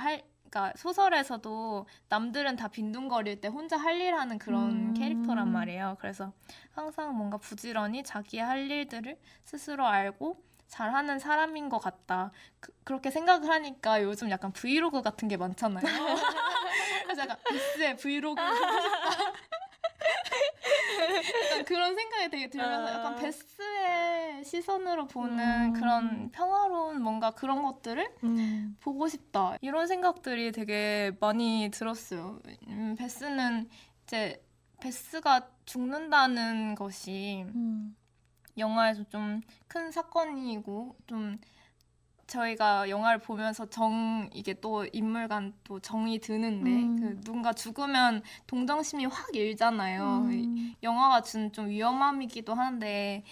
그러니까 소설에서도 남들은 다 빈둥거릴 때 혼자 할 일 하는 그런 캐릭터란 말이에요. 그래서 항상 뭔가 부지런히 자기의 할 일들을 스스로 알고 잘하는 사람인 것 같다. 그렇게 생각을 하니까 요즘 약간 브이로그 같은 게 많잖아요. 그래서 약간 베스의 브이로그 하고 싶다. 약간 그런 생각이 되게 들면서 약간 베스의 시선으로 보는 그런 평화로운 뭔가 그런 것들을 보고 싶다. 이런 생각들이 되게 많이 들었어요. 베스는 이제 베스가 죽는다는 것이 영화에서 좀 큰 사건이고 좀 저희가 영화를 보면서 이게 또 인물 간 또 정이 드는데 그 누군가 죽으면 동정심이 확 일잖아요. 영화가 준 좀 위험함이기도 한데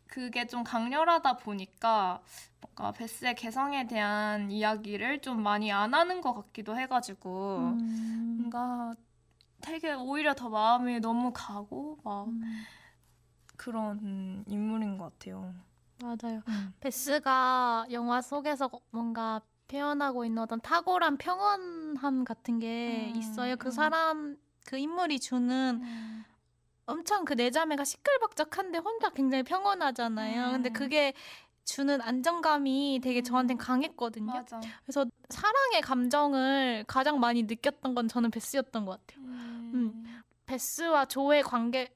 그게 좀 강렬하다 보니까 뭔가 베스의 개성에 대한 이야기를 좀 많이 안 하는 것 같기도 해가지고 뭔가 되게 오히려 더 마음이 너무 가고 막 그런 인물인 것 같아요. 맞아요. 베스가 영화 속에서 뭔가 표현하고 있는 어떤 탁월한 평온함 같은 게 있어요. 그 인물이 주는 엄청 그 네 자매가 시끌벅적한데 혼자 굉장히 평온하잖아요. 근데 그게 주는 안정감이 되게 저한테는 강했거든요. 맞아. 그래서 사랑의 감정을 가장 많이 느꼈던 건 저는 베스였던 것 같아요. 베스와 조의 관계,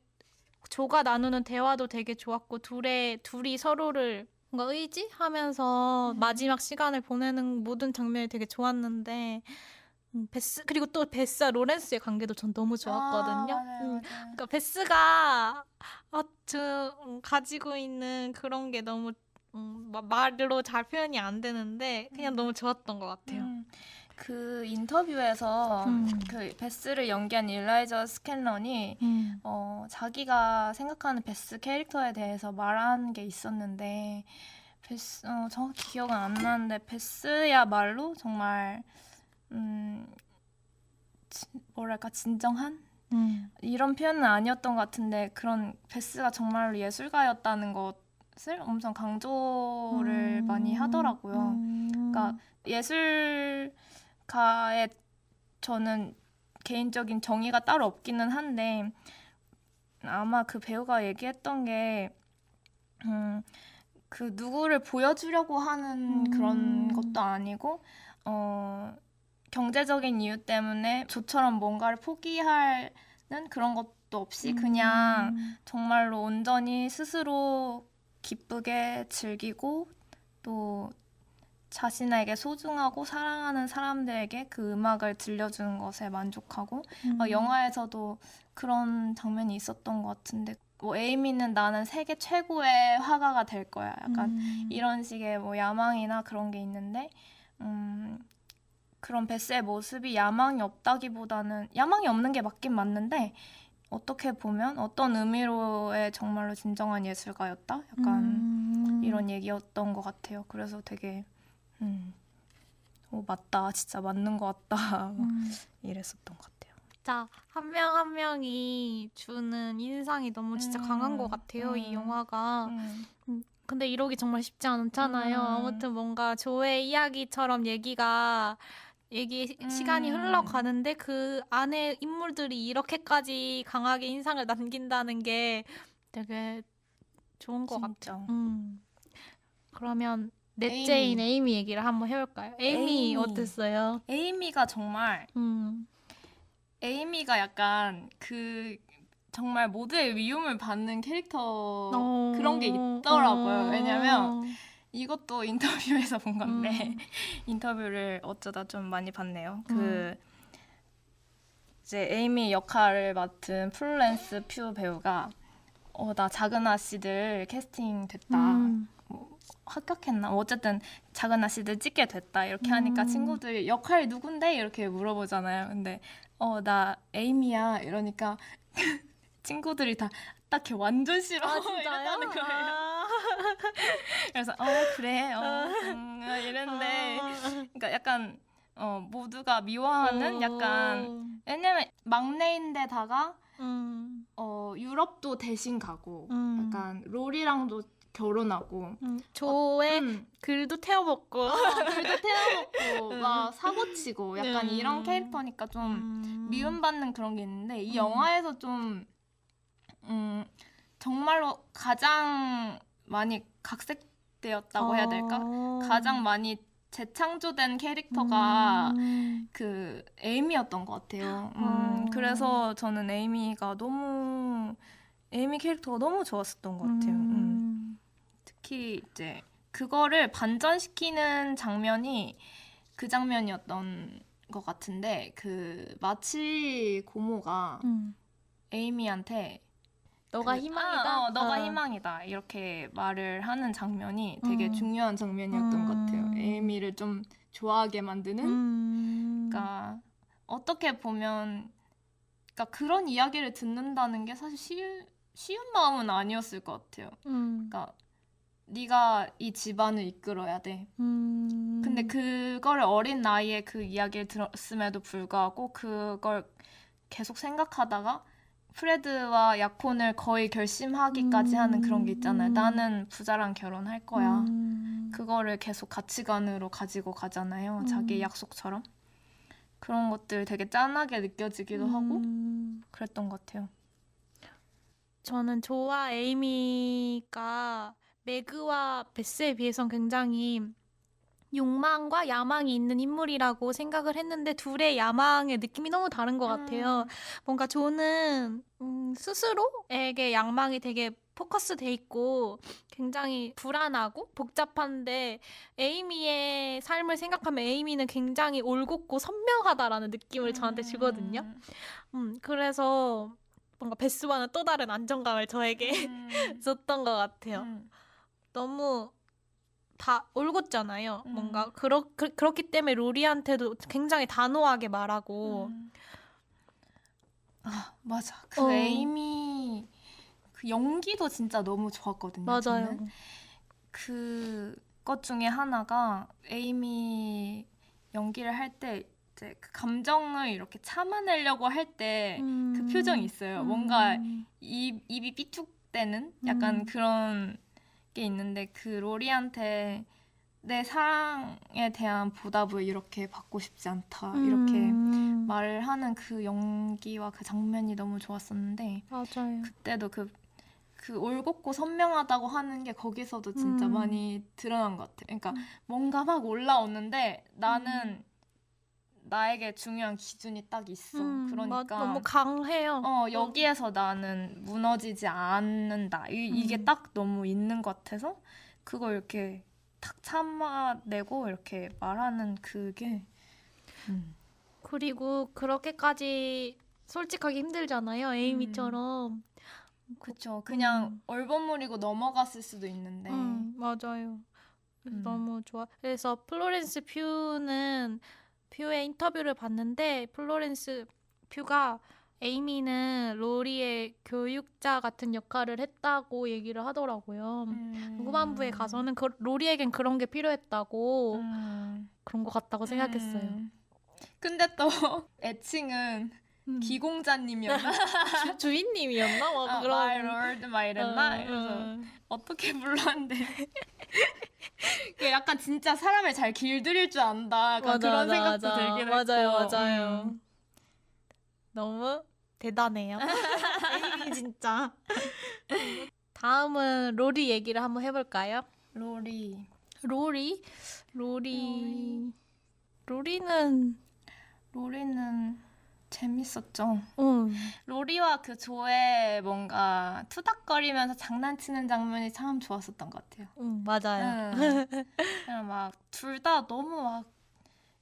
조가 나누는 대화도 되게 좋았고 둘이 서로를 뭔가 의지하면서 마지막 시간을 보내는 모든 장면이 되게 좋았는데 그리고 또 베스와 로렌스의 관계도 전 너무 좋았거든요. 맞아요. 그러니까 베스가 가지고 있는 그런 게 너무 말로 잘 표현이 안 되는데 그냥 너무 좋았던 것 같아요. 그 인터뷰에서 그 베스를 연기한 일라이저 스캔런이 자기가 생각하는 베스 캐릭터에 대해서 말한 게 있었는데 베스 정확히 기억은 안 나는데 베스야말로 정말 뭐랄까 진정한 이런 표현은 아니었던 것 같은데 그런 베스가 정말로 예술가였다는 것을 엄청 강조를 많이 하더라고요. 그러니까 예술가의 저는 개인적인 정의가 따로 없기는 한데 아마 그 배우가 얘기했던 게 그 누구를 보여주려고 하는 그런 것도 아니고 경제적인 이유 때문에 저처럼 뭔가를 포기하는 그런 것도 없이 그냥 정말로 온전히 스스로 기쁘게 즐기고 또 자신에게 소중하고 사랑하는 사람들에게 그 음악을 들려주는 것에 만족하고 영화에서도 그런 장면이 있었던 것 같은데 뭐 에이미는 나는 세계 최고의 화가가 될 거야 약간 이런 식의 뭐 야망이나 그런 게 있는데 그런 베스의 모습이 야망이 없다기보다는 야망이 없는 게 맞긴 맞는데 어떻게 보면 어떤 의미로의 정말로 진정한 예술가였다? 약간 이런 얘기였던 것 같아요. 그래서 되게 맞다. 진짜 맞는 것 같다. 이랬었던 것 같아요. 진짜 한 명 한 명이 주는 인상이 너무 진짜 강한 것 같아요. 이 영화가. 근데 이러기 정말 쉽지 않잖아요. 아무튼 뭔가 조의 이야기처럼 시간이 흘러가는데 그 안에 인물들이 이렇게까지 강하게 인상을 남긴다는 게 되게 좋은 것 같아요. 그러면 넷째인 에이미 얘기를 한번 해볼까요? 에이미 어땠어요? 에이미가 정말 에이미가 약간 그 정말 모두의 미움을 받는 캐릭터 그런 게 있더라고요. 왜냐면 이것도 인터뷰에서 본 건데 인터뷰를 어쩌다 좀 많이 봤네요. 그 이제 에이미 역할을 맡은 플로렌스 퓨 배우가 나 작은 아씨들 캐스팅 됐다. 뭐, 합격했나? 뭐 어쨌든 작은 아씨들 찍게 됐다. 이렇게 하니까 친구들이 역할 누군데? 이렇게 물어보잖아요. 근데 나 에이미야. 이러니까 친구들이 다 딱히 완전 싫어. 이랬다는 거예요. 그래서 그래. 이랬는데 그러니까 약간 모두가 미워하는 약간 왜냐면 막내인데다가 유럽도 대신 가고 약간 롤이랑도 결혼하고 조의 글도 태워먹고 글도 태워먹고 막 사고치고 약간 이런 캐릭터니까 좀 미움받는 그런 게 있는데 이 영화에서 좀 정말로 가장 많이 각색되었다고 해야 될까? 가장 많이 재창조된 캐릭터가 그 에이미였던 것 같아요. 그래서 저는 에이미 캐릭터가 너무 좋았었던 것 같아요. 특히 이제 그거를 반전시키는 장면이 그 장면이었던 것 같은데 그 마치 고모가 에이미한테 너가 희망이다. 너가 희망이다. 이렇게 말을 하는 장면이 되게 중요한 장면이었던 것 같아요. 에이미를 좀 좋아하게 만드는. 그러니까 어떻게 보면 그러니까 그런 이야기를 듣는다는 게 사실 쉬운 마음은 아니었을 것 같아요. 그러니까 네가 이 집안을 이끌어야 돼. 근데 그걸 어린 나이에 그 이야기를 들었음에도 불구하고 그걸 계속 생각하다가 프레드와 약혼을 거의 결심하기까지 하는 그런 게 있잖아요. 나는 부자랑 결혼할 거야. 그거를 계속 가치관으로 가지고 가잖아요. 자기 약속처럼. 그런 것들 되게 짠하게 느껴지기도 하고 그랬던 것 같아요. 저는 조와 에이미가 매그와 베스에 비해선 굉장히 욕망과 야망이 있는 인물이라고 생각을 했는데 둘의 야망의 느낌이 너무 다른 것 같아요. 뭔가 조는 스스로에게 야망이 되게 포커스 돼 있고 굉장히 불안하고 복잡한데 에이미의 삶을 생각하면 에이미는 굉장히 올곧고 선명하다라는 느낌을 저한테 주거든요. 그래서 뭔가 베스와는 또 다른 안정감을 저에게 줬던 것 같아요. 너무 다 올곧잖아요. 뭔가 그렇기 때문에 로리한테도 굉장히 단호하게 말하고. 맞아. 그 에이미 그 연기도 진짜 너무 좋았거든요. 맞아요. 저는. 그것 중에 하나가 에이미 연기를 할 때 이제 그 감정을 이렇게 참아내려고 할 때 그 표정이 있어요. 뭔가 입이 삐죽대는 약간 그런 게 있는데 그 로리한테 내 사랑에 대한 보답을 이렇게 받고 싶지 않다 이렇게 말을 하는 그 연기와 그 장면이 너무 좋았었는데 맞아요. 그때도 그 올곧고 선명하다고 하는 게 거기서도 진짜 많이 드러난 것 같아요. 그러니까 뭔가 막 올라오는데 나는 나에게 중요한 기준이 딱 있어. 그러니까 너무 강해요. 여기에서 나는 무너지지 않는다. 이게 딱 너무 있는 것 같아서 그걸 이렇게 탁 참아내고 이렇게 말하는 그게 그리고 그렇게까지 솔직하기 힘들잖아요. 에이미처럼. 그쵸. 그냥 얼버무리고 넘어갔을 수도 있는데 맞아요. 너무 좋아. 그래서 플로렌스 퓨의 인터뷰를 봤는데 플로렌스 퓨가 에이미는 로리의 교육자 같은 역할을 했다고 얘기를 하더라고요. 후반부에 가서는 로리에겐 그런 게 필요했다고 그런 것 같다고 생각했어요. 근데 또 애칭은 기공자님이었나? 주인님이었나? 막 My Lord 막 이랬나? 그래서 어떻게 불렀는데 그 약간 진짜 사람을 잘 길들일 줄 안다. 약간 그런 생각도 들긴 했고. 맞아요. 너무 대단해요. 에이미 진짜. 다음은 로리 얘기를 한번 해볼까요? 로리는 재밌었죠. 로리와 그 조의 뭔가 투닥거리면서 장난치는 장면이 참 좋았었던 것 같아요. 맞아요. 그냥 막 둘 다 너무 막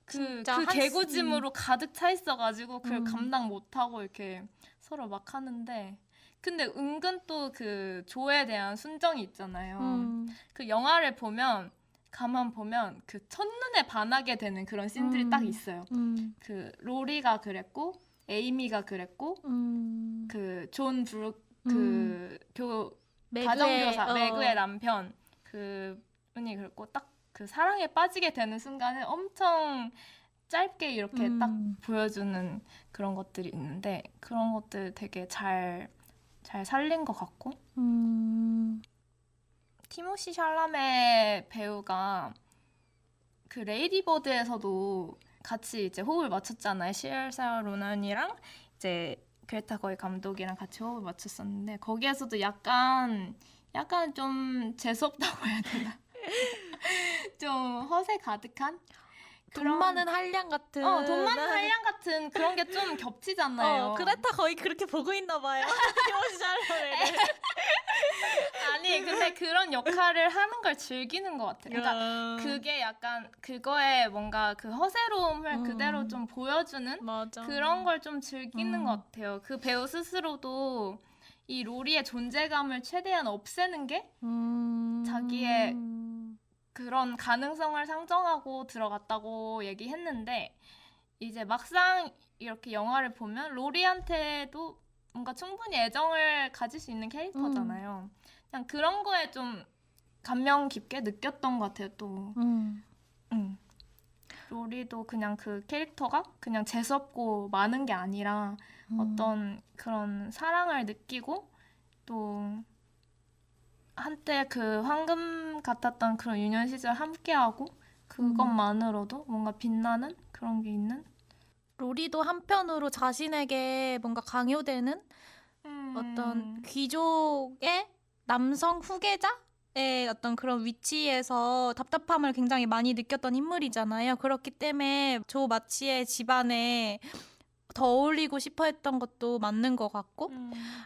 그 진짜 개구짐으로 가득 차 있어가지고 그걸 감당 못하고 이렇게 서로 막 하는데 근데 은근 또 그 조에 대한 순정이 있잖아요. 그 영화를 보면 가만 보면 그 첫눈에 반하게 되는 그런 씬들이 딱 있어요. 그 로리가 그랬고 에이미가 그랬고 그 존 브룩 그 가정교사 매그의 남편 그분이 그랬고 딱 그 사랑에 빠지게 되는 순간에 엄청 짧게 이렇게 딱 보여주는 그런 것들이 있는데 그런 것들 되게 잘 살린 것 같고 티모시 샬라메 배우가 그 레이디버드에서도 같이 이제 호흡을 맞췄잖아요. 시엘사 로난이랑 이제 그레타 거의 감독이랑 같이 호흡을 맞췄었는데 거기에서도 약간 좀 재수없다고 해야 되나? 좀 허세 가득한 돈 많은 한량 같은. 돈 많은 한량 같은 그런 게 좀 겹치잖아요. 그레타 거의 그렇게 보고 있나 봐요. 티모시 샬라메를. 아니 근데 그런 역할을 하는 걸 즐기는 것 같아요. 그러니까 그게 약간 그거에 뭔가 그 허세로움을 그대로 좀 보여주는 맞아. 그런 걸 좀 즐기는 것 같아요. 그 배우 스스로도 이 로리의 존재감을 최대한 없애는 게 음. 자기의 그런 가능성을 상정하고 들어갔다고 얘기했는데 이제 막상 이렇게 영화를 보면 로리한테도 뭔가 충분히 애정을 가질 수 있는 캐릭터잖아요. 그냥 그런 거에 좀 감명 깊게 느꼈던 것 같아요. 또 로리도 그냥 그 캐릭터가 그냥 재수없고 많은 게 아니라 어떤 그런 사랑을 느끼고 또 한때 그 황금 같았던 그런 유년 시절 함께하고 그것만으로도 뭔가 빛나는 그런 게 있는 로리도 한편으로 자신에게 뭔가 강요되는 어떤 귀족의 남성 후계자의 어떤 그런 위치에서 답답함을 굉장히 많이 느꼈던 인물이잖아요. 그렇기 때문에 조 마치의 집안에 더 어울리고 싶어 했던 것도 맞는 것 같고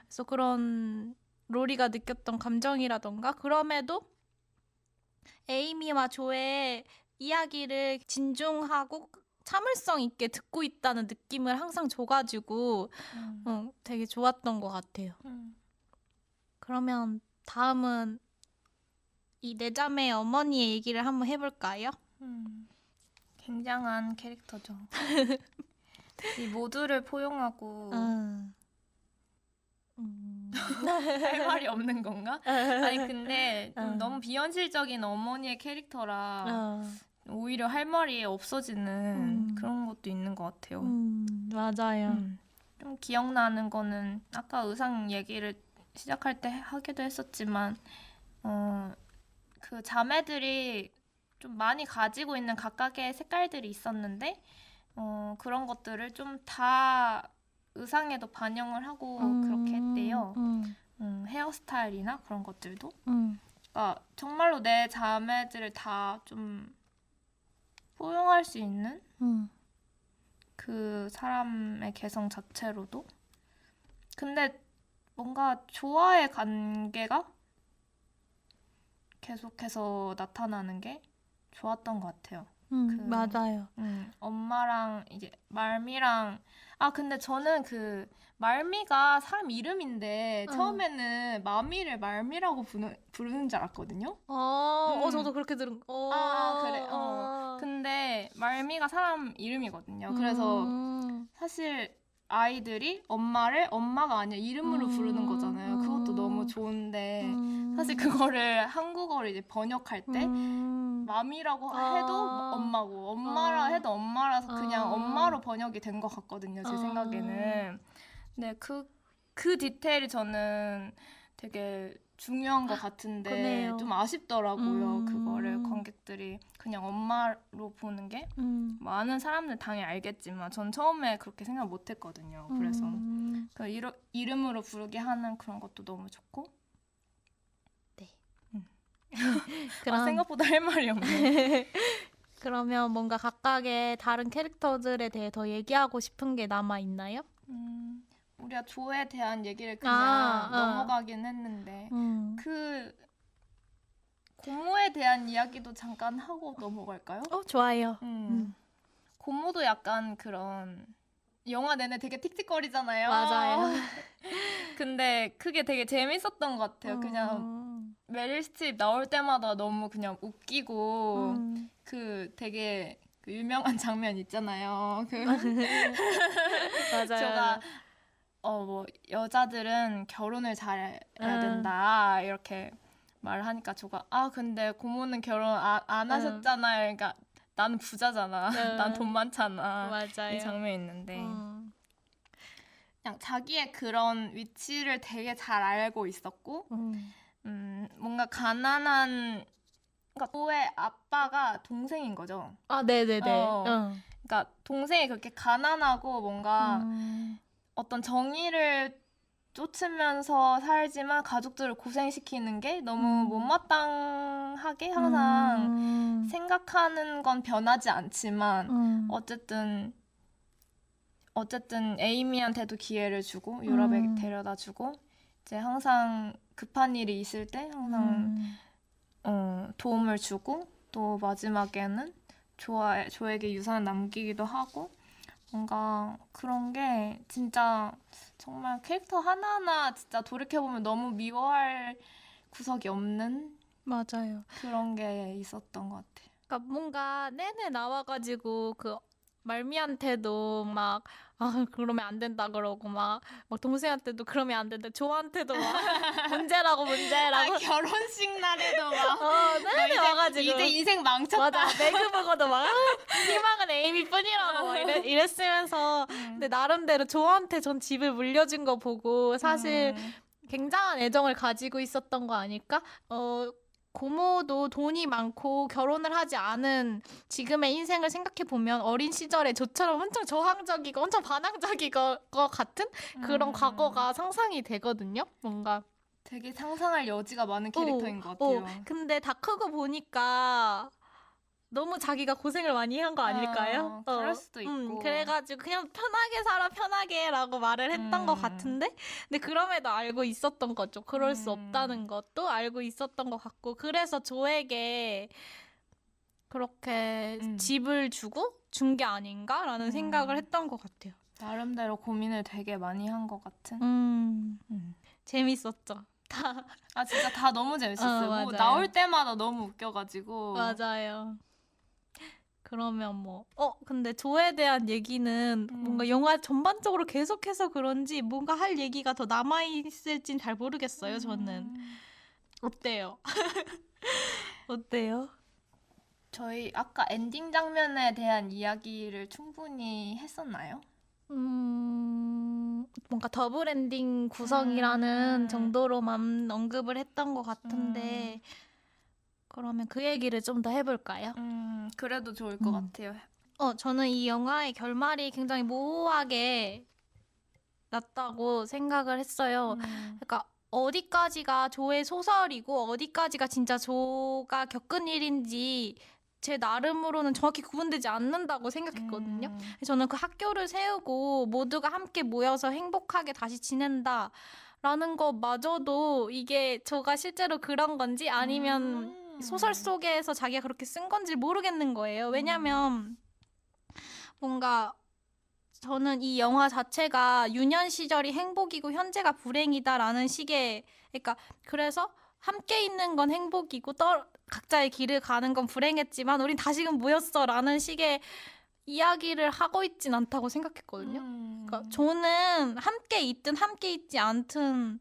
그래서 그런 로리가 느꼈던 감정이라던가 그럼에도 에이미와 조의 이야기를 진중하고 참을성 있게 듣고 있다는 느낌을 항상 줘가지고 되게 좋았던 것 같아요. 그러면 다음은 이 내자매의 어머니의 얘기를 한번 해볼까요? 굉장한 캐릭터죠. 이 모두를 포용하고 할 말이 없는 건가? 아니 근데 좀 너무 비현실적인 어머니의 캐릭터라 오히려 할 말이 없어지는 그런 것도 있는 것 같아요. 맞아요. 좀 기억나는 거는 아까 의상 얘기를 시작할 때 하기도 했었지만 그 자매들이 좀 많이 가지고 있는 각각의 색깔들이 있었는데 그런 것들을 좀 다 의상에도 반영을 하고 그렇게 했대요. 헤어스타일이나 그런 것들도. 그러니까 정말로 내 자매들을 다 좀 포용할 수 있는 그 사람의 개성 자체로도. 근데 뭔가 조와의 관계가 계속해서 나타나는 게 좋았던 것 같아요. 맞아요. 엄마랑 이제 말미랑 근데 저는 그 말미가 사람 이름인데 처음에는 마미를 말미라고 부르는 줄 알았거든요. 저도 그렇게 들은. 그래. 근데 말미가 사람 이름이거든요. 그래서 사실 아이들이 엄마를 엄마가 아니라 이름으로 부르는 거잖아요. 그것도 너무 좋은데 사실 그거를 한국어로 이제 번역할 때 맘이라고 해도 엄마고 엄마라 해도 엄마라서 그냥 엄마로 번역이 된 것 같거든요. 제 생각에는. 근데 그 디테일이 저는 되게 중요한 것 같은데 그네요. 좀 아쉽더라고요. 그거를 관객들이 그냥 엄마로 보는 게 많은 사람들 당연히 알겠지만 전 처음에 그렇게 생각 못 했거든요. 그래서 그 이름으로 부르게 하는 그런 것도 너무 좋고 생각보다 할 말이 없네. 그러면 뭔가 각각의 다른 캐릭터들에 대해 더 얘기하고 싶은 게 남아 있나요? 우리가 조에 대한 얘기를 그냥 넘어가긴 했는데 그 고모에 대한 이야기도 잠깐 하고 넘어갈까요? 좋아요. 고모도 약간 그런 영화 내내 되게 틱틱거리잖아요. 맞아요. 근데 그게 되게 재밌었던 것 같아요. 그냥 메릴 스트립 나올 때마다 너무 그냥 웃기고 그 되게 그 유명한 장면 있잖아요. 그 맞아요. 제가 뭐 여자들은 결혼을 잘해야 된다 이렇게 말을 하니까 저가 근데 고모는 결혼 안 하셨잖아요. 그러니까 나는 부자잖아. 난 돈 많잖아. 맞아요. 이 장면이 있는데 그냥 자기의 그런 위치를 되게 잘 알고 있었고 뭔가 가난한 그러니까 조의 아빠가 동생인 거죠. 네네네. 그러니까 동생이 그렇게 가난하고 뭔가 어떤 정의를 쫓으면서 살지만 가족들을 고생시키는 게 너무 못마땅하게 항상 생각하는 건 변하지 않지만 어쨌든 에이미한테도 기회를 주고 유럽에 데려다 주고 이제 항상 급한 일이 있을 때 항상 도움을 주고 또 마지막에는 조에게 유산을 남기기도 하고 뭔가 그런 게 진짜 정말 캐릭터 하나하나 진짜 돌이켜보면 너무 미워할 구석이 없는 맞아요. 그런 게 있었던 것 같아요. 그러니까 뭔가 내내 나와가지고 그 말미한테도 막 그러면 안 된다 그러고 막 동생한테도 그러면 안 된다. 조한테도 막 문제라고 결혼식 날에도 막 내내 와가지고 이제 인생 망쳤다. 맞아. 매그 보고도 막 희망은 에이미뿐이라고 막 이랬으면서 근데 나름대로 조한테 전 집을 물려준 거 보고 사실 굉장한 애정을 가지고 있었던 거 아닐까? 고모도 돈이 많고 결혼을 하지 않은 지금의 인생을 생각해보면 어린 시절에 저처럼 엄청 저항적이고 엄청 반항적이고 것 같은 그런 과거가 상상이 되거든요. 뭔가 되게 상상할 여지가 많은 캐릭터인 것 같아요. 근데 다 크고 보니까 너무 자기가 고생을 많이 한 거 아닐까요? 그럴 수도 있고. 그래가지고 그냥 편하게 살아 편하게 라고 말을 했던 것 같은데 근데 그럼에도 알고 있었던 거죠. 그럴 수 없다는 것도 알고 있었던 것 같고 그래서 조에게 그렇게 집을 주고 준 게 아닌가라는 생각을 했던 것 같아요. 나름대로 고민을 되게 많이 한 것 같은. 재밌었죠. 진짜 다 너무 재밌었어요. 뭐 나올 때마다 너무 웃겨가지고. 맞아요. 그러면 근데 조에 대한 얘기는 뭔가 영화 전반적으로 계속해서 그런지 뭔가 할 얘기가 더 남아있을진 잘 모르겠어요, 저는. 어때요? 어때요? 저희 아까 엔딩 장면에 대한 이야기를 충분히 했었나요? 뭔가 더블 엔딩 구성이라는 정도로만 언급을 했던 것 같은데 그러면 그 얘기를 좀 더 해볼까요? 그래도 좋을 것 같아요. 저는 이 영화의 결말이 굉장히 모호하게 났다고 생각을 했어요. 그러니까 어디까지가 조의 소설이고 어디까지가 진짜 조가 겪은 일인지 제 나름으로는 정확히 구분되지 않는다고 생각했거든요. 저는 그 학교를 세우고 모두가 함께 모여서 행복하게 다시 지낸다라는 것마저도 이게 조가 실제로 그런 건지 아니면 소설 속에서 자기가 그렇게 쓴 건지 모르겠는 거예요. 왜냐면 뭔가 저는 이 영화 자체가 유년 시절이 행복이고 현재가 불행이다라는 식의 그러니까 그래서 함께 있는 건 행복이고 각자의 길을 가는 건 불행했지만 우린 다시금 모였어라는 식의 이야기를 하고 있진 않다고 생각했거든요. 그러니까 저는 함께 있든 함께 있지 않든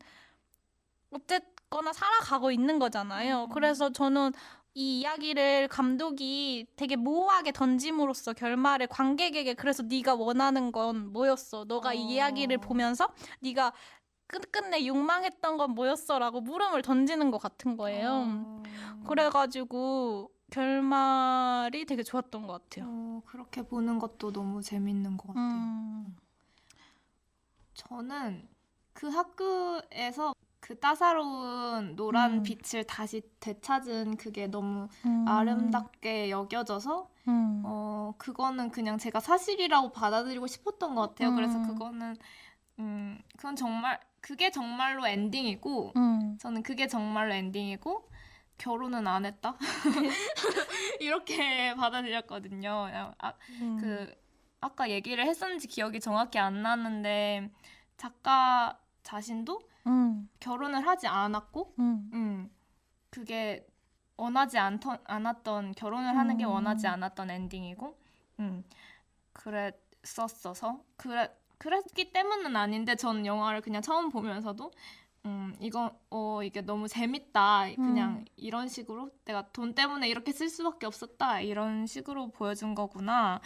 어쨌거나 살아가고 있는 거잖아요. 그래서 저는 이 이야기를 감독이 되게 모호하게 던짐으로써 결말에 관객에게 그래서 네가 원하는 건 뭐였어? 너가 이 이야기를 보면서 네가 끝끝내 욕망했던 건 뭐였어라고 물음을 던지는 것 같은 거예요. 그래가지고 결말이 되게 좋았던 것 같아요. 그렇게 보는 것도 너무 재밌는 것 같아요. 저는 그 학교에서 그 따사로운 노란 빛을 다시 되찾은 그게 너무 아름답게 여겨져서 그거는 그냥 제가 사실이라고 받아들이고 싶었던 것 같아요. 그래서 그거는 그건 정말 그게 정말로 엔딩이고 저는 그게 정말로 엔딩이고 결혼은 안 했다 이렇게 받아들였거든요. 아까 얘기를 했었는지 기억이 정확히 안 나는데 작가 자신도 결혼을 하지 않았고 그게 원하지 않았던 결혼을 하는 게 원하지 않았던 엔딩이고 그랬었어서 그랬기 때문은 아닌데 전 영화를 그냥 처음 보면서도 이게 너무 재밌다. 그냥 이런 식으로 내가 돈 때문에 이렇게 쓸 수밖에 없었다. 이런 식으로 보여준 거구나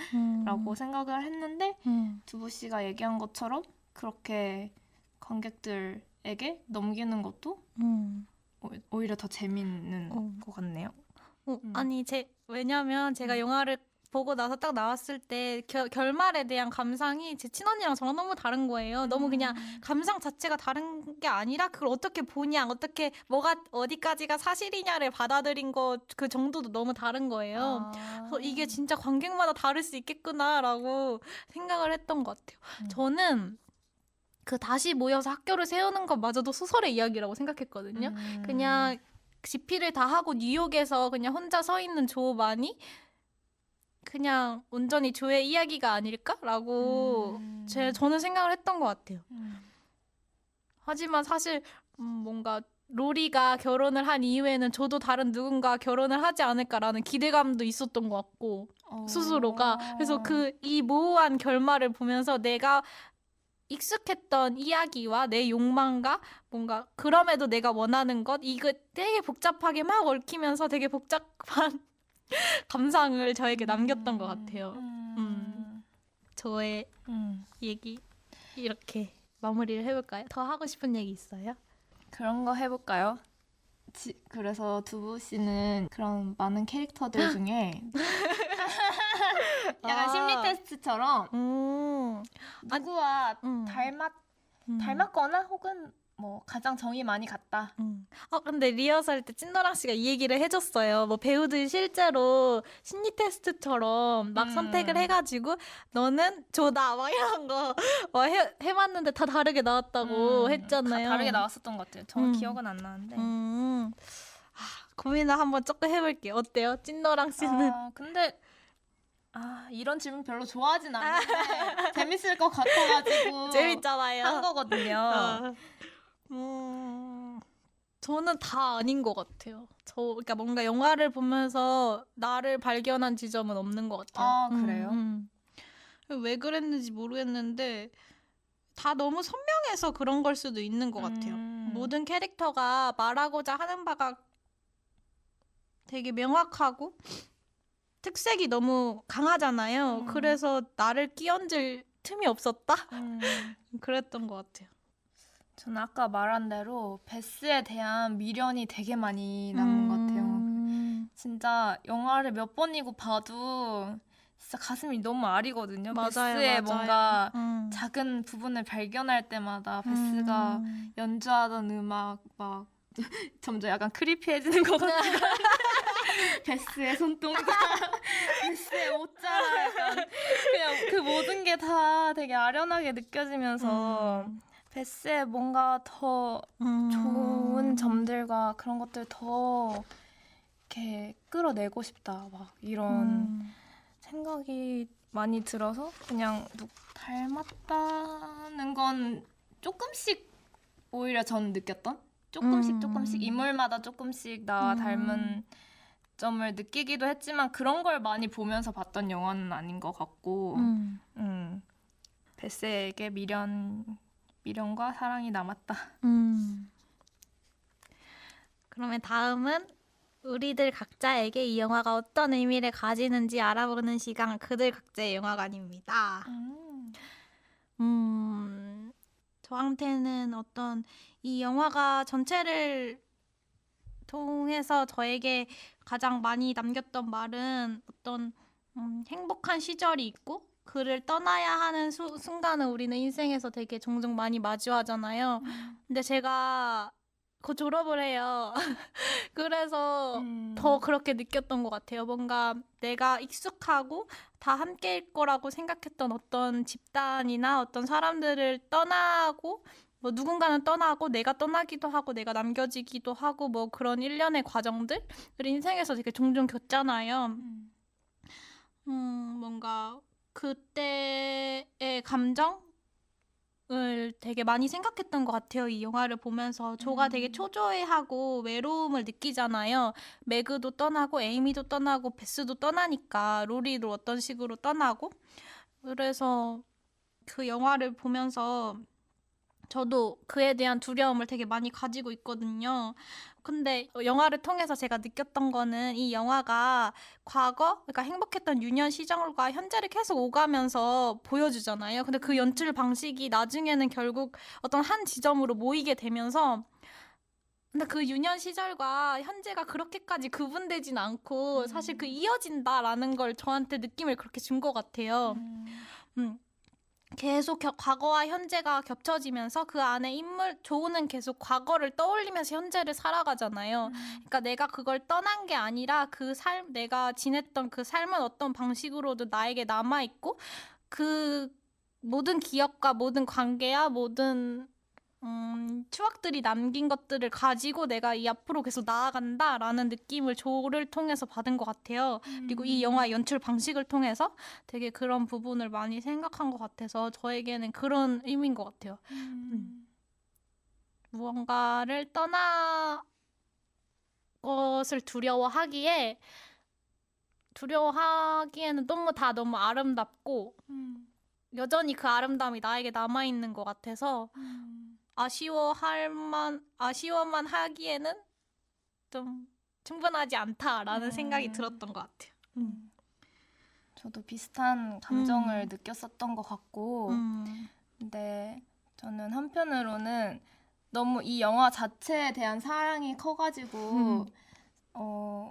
라고 생각을 했는데 두부 씨가 얘기한 것처럼 그렇게 관객들에게 넘기는 것도 오히려 더 재밌는 것 같네요. 아니 왜냐면 제가 영화를 보고 나서 딱 나왔을 때 결말에 대한 감상이 제 친언니랑 저랑 너무 다른 거예요. 너무 그냥 감상 자체가 다른 게 아니라 그걸 어떻게 보냐, 어떻게 뭐가 어디까지가 사실이냐를 받아들인 것 그 정도도 너무 다른 거예요. 그래서 이게 진짜 관객마다 다를 수 있겠구나라고 생각을 했던 것 같아요. 저는 그 다시 모여서 학교를 세우는 것마저도 소설의 이야기라고 생각했거든요. 그냥 집필을 다 하고 뉴욕에서 그냥 혼자 서 있는 조만이 그냥 온전히 조의 이야기가 아닐까라고 저는 생각을 했던 것 같아요. 하지만 사실 뭔가 로리가 결혼을 한 이후에는 저도 다른 누군가 결혼을 하지 않을까라는 기대감도 있었던 것 같고 스스로가. 그래서 이 모호한 결말을 보면서 내가 익숙했던 이야기와 내 욕망과 뭔가 그럼에도 내가 원하는 것 이거 되게 복잡하게 막 얽히면서 되게 복잡한 감상을 저에게 남겼던 것 같아요. 저의 얘기 이렇게 마무리를 해볼까요? 더 하고 싶은 얘기 있어요? 그런 거 해볼까요? 그래서 두부 씨는 그런 많은 캐릭터들 중에 약간 심리 테스트처럼 누구와 닮았거나 혹은 뭐 가장 정이 많이 갔다. 근데 리허설 때 찐노랑 씨가 이 얘기를 해줬어요. 뭐 배우들이 실제로 심리 테스트처럼 막 선택을 해가지고 너는 조다 막 이런 거 해봤는데 다 다르게 나왔다고 했잖아요. 다 다르게 나왔었던 것 같아요. 저는 기억은 안 나는데. 고민을 한번 조금 해볼게요. 어때요? 찐노랑 씨는? 근데 이런 질문 별로 좋아하진 않는데 재밌을 것 같아가지고 재밌잖아요. 한 거거든요. 저는 다 아닌 것 같아요. 그러니까 뭔가 영화를 보면서 나를 발견한 지점은 없는 것 같아요. 그래요? 왜 그랬는지 모르겠는데 다 너무 선명해서 그런 걸 수도 있는 것 같아요. 모든 캐릭터가 말하고자 하는 바가 되게 명확하고 특색이 너무 강하잖아요. 그래서 나를 끼얹을 틈이 없었다? 그랬던 것 같아요. 저는 아까 말한 대로 베스에 대한 미련이 되게 많이 남은 것 같아요. 진짜 영화를 몇 번이고 봐도 진짜 가슴이 너무 아리거든요. 맞아요, 베스의 맞아요. 뭔가 작은 부분을 발견할 때마다 베스가 연주하던 음악 막 점점 약간 크리피해지는 것 같아요. 베스의 손동작, 베스의 옷자락 약간 그냥 그 모든 게 다 되게 아련하게 느껴지면서 베스의 뭔가 더 좋은 점들과 그런 것들 더 이렇게 끌어내고 싶다 막 이런 생각이 많이 들어서 그냥 닮았다는 건 조금씩 오히려 전 느꼈던 조금씩 인물마다 조금씩 나와 닮은 점을 느끼기도 했지만 그런 걸 많이 보면서 봤던 영화는 아닌 것 같고 베스에게 미련과 사랑이 남았다. 그러면 다음은 우리들 각자에게 이 영화가 어떤 의미를 가지는지 알아보는 시간, 그들 각자의 영화관입니다. 저한테는 이 영화가 전체를 통해서 저에게 가장 많이 남겼던 말은 행복한 시절이 있고 그를 떠나야 하는 순간을 우리는 인생에서 되게 종종 많이 마주하잖아요. 근데 제가 곧 졸업을 해요. 그래서 더 그렇게 느꼈던 것 같아요. 뭔가 내가 익숙하고 다 함께일 거라고 생각했던 어떤 집단이나 어떤 사람들을 떠나고 뭐 누군가는 떠나고 내가 떠나기도 하고 내가 남겨지기도 하고 뭐 그런 일련의 과정들 우리 인생에서 되게 종종 겪잖아요. 뭔가 그때의 감정을 되게 많이 생각했던 것 같아요. 이 영화를 보면서 조가 되게 초조해하고 외로움을 느끼잖아요. 매그도 떠나고 에이미도 떠나고 베스도 떠나니까 로리도 어떤 식으로 떠나고 그래서 그 영화를 보면서 저도 그에 대한 두려움을 되게 많이 가지고 있거든요. 근데 영화를 통해서 제가 느꼈던 거는 이 영화가 과거, 그러니까 행복했던 유년 시절과 현재를 계속 오가면서 보여주잖아요. 근데 그 연출 방식이 나중에는 결국 어떤 한 지점으로 모이게 되면서 근데 그 유년 시절과 현재가 그렇게까지 구분되진 않고 사실 그 이어진다라는 걸 저한테 느낌을 그렇게 준 것 같아요. 계속 과거와 현재가 겹쳐지면서 그 안에 조는 계속 과거를 떠올리면서 현재를 살아가잖아요. 그러니까 내가 그걸 떠난 게 아니라 내가 지냈던 그 삶은 어떤 방식으로도 나에게 남아있고 그 모든 기억과 모든 관계야 모든 추억들이 남긴 것들을 가지고 내가 이 앞으로 계속 나아간다라는 느낌을 조를 통해서 받은 것 같아요. 그리고 이 영화의 연출 방식을 통해서 되게 그런 부분을 많이 생각한 것 같아서 저에게는 그런 의미인 것 같아요. 무언가를 떠나 것을 두려워하기에는 너무 아름답고 여전히 그 아름다움이 나에게 남아있는 것 같아서 아쉬워만 하기에는 좀 충분하지 않다라는 생각이 들었던 것 같아요. 저도 비슷한 감정을 느꼈었던 것 같고, 근데 저는 한편으로는 너무 이 영화 자체에 대한 사랑이 커가지고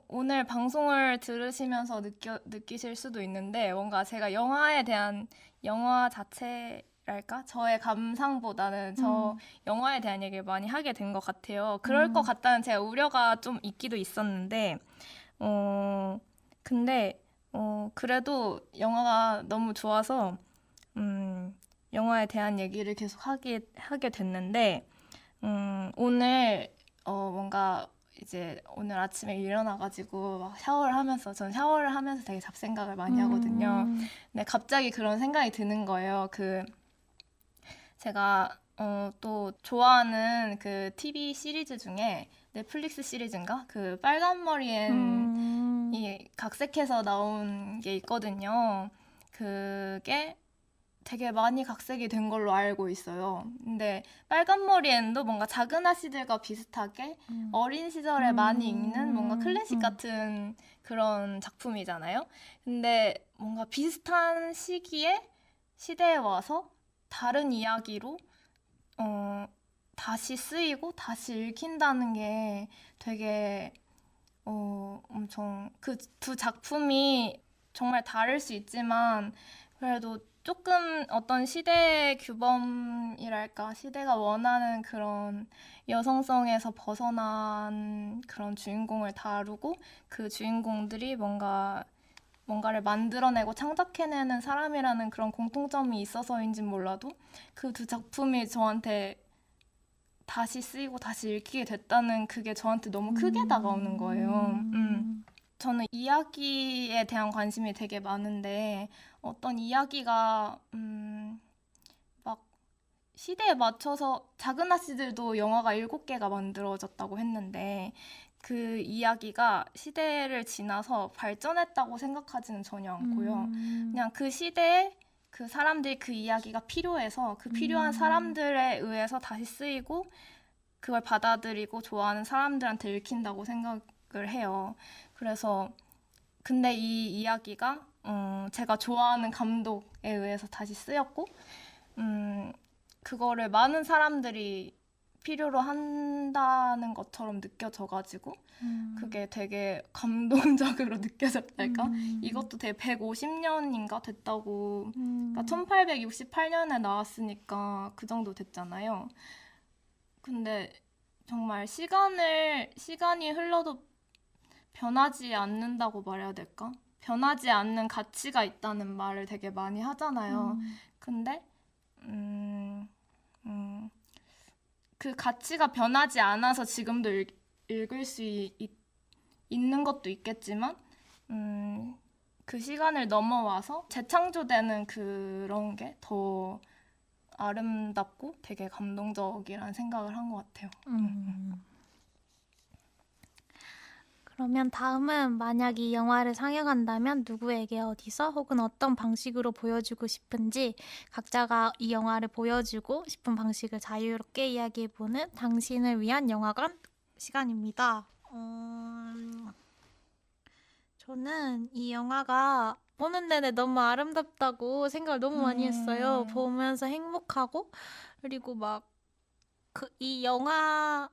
오늘 방송을 들으시면서 느끼실 수도 있는데 뭔가 제가 영화 자체랄까? 저의 감상보다는 저 영화에 대한 얘기를 많이 하게 된 것 같아요. 그럴 것 같다는 제가 우려가 좀 있기도 있었는데 근데 그래도 영화가 너무 좋아서 영화에 대한 얘기를 계속 하게 됐는데 오늘 뭔가 이제 오늘 아침에 일어나가지고 막 전 샤워를 하면서 되게 잡생각을 많이 하거든요. 근데 갑자기 그런 생각이 드는 거예요. 제가 또 좋아하는 그 TV 시리즈 중에 넷플릭스 시리즈인가? 그 빨간 머리엔 이 각색해서 나온 게 있거든요. 그게 되게 많이 각색이 된 걸로 알고 있어요. 근데 빨간 머리엔도 뭔가 작은 아씨들과 비슷하게 어린 시절에 많이 읽는 뭔가 클래식 같은 그런 작품이잖아요. 근데 뭔가 비슷한 시대에 와서 다른 이야기로 다시 쓰이고 다시 읽힌다는 게 되게 엄청 그 두 작품이 정말 다를 수 있지만 그래도 조금 어떤 시대의 규범이랄까 시대가 원하는 그런 여성성에서 벗어난 그런 주인공을 다루고 그 주인공들이 뭔가를 만들어내고 창작해내는 사람이라는 그런 공통점이 있어서인진 몰라도 그 두 작품이 저한테 다시 쓰이고 다시 읽히게 됐다는 그게 저한테 너무 크게 다가오는 거예요. 저는 이야기에 대한 관심이 되게 많은데 어떤 이야기가 막 시대에 맞춰서 작은 아씨들도 영화가 7개가 만들어졌다고 했는데 그 이야기가 시대를 지나서 발전했다고 생각하지는 전혀 않고요. 그냥 그 시대에 그 사람들이 그 이야기가 필요해서 그 필요한 사람들에 의해서 다시 쓰이고 그걸 받아들이고 좋아하는 사람들한테 읽힌다고 생각을 해요. 그래서 근데 이 이야기가 제가 좋아하는 감독에 의해서 다시 쓰였고 그거를 많은 사람들이 필요로 한다는 것처럼 느껴져가지고 그게 되게 감동적으로 느껴졌달까? 이것도 되게 150년인가 됐다고 그러니까 1868년에 나왔으니까 그 정도 됐잖아요. 근데 정말 시간이 흘러도 변하지 않는다고 말해야 될까? 변하지 않는 가치가 있다는 말을 되게 많이 하잖아요. 근데 그 가치가 변하지 않아서 지금도 읽을 수 있는 것도 있겠지만 그 시간을 넘어와서 재창조되는 그런 게 더 아름답고 되게 감동적이라는 생각을 한 것 같아요. 그러면 다음은 만약 이 영화를 상영한다면 누구에게 어디서 혹은 어떤 방식으로 보여주고 싶은지 각자가 이 영화를 보여주고 싶은 방식을 자유롭게 이야기해보는 당신을 위한 영화관 시간입니다. 저는 이 영화가 보는 내내 너무 아름답다고 생각을 너무 많이 했어요. 보면서 행복하고 그리고 막 이 영화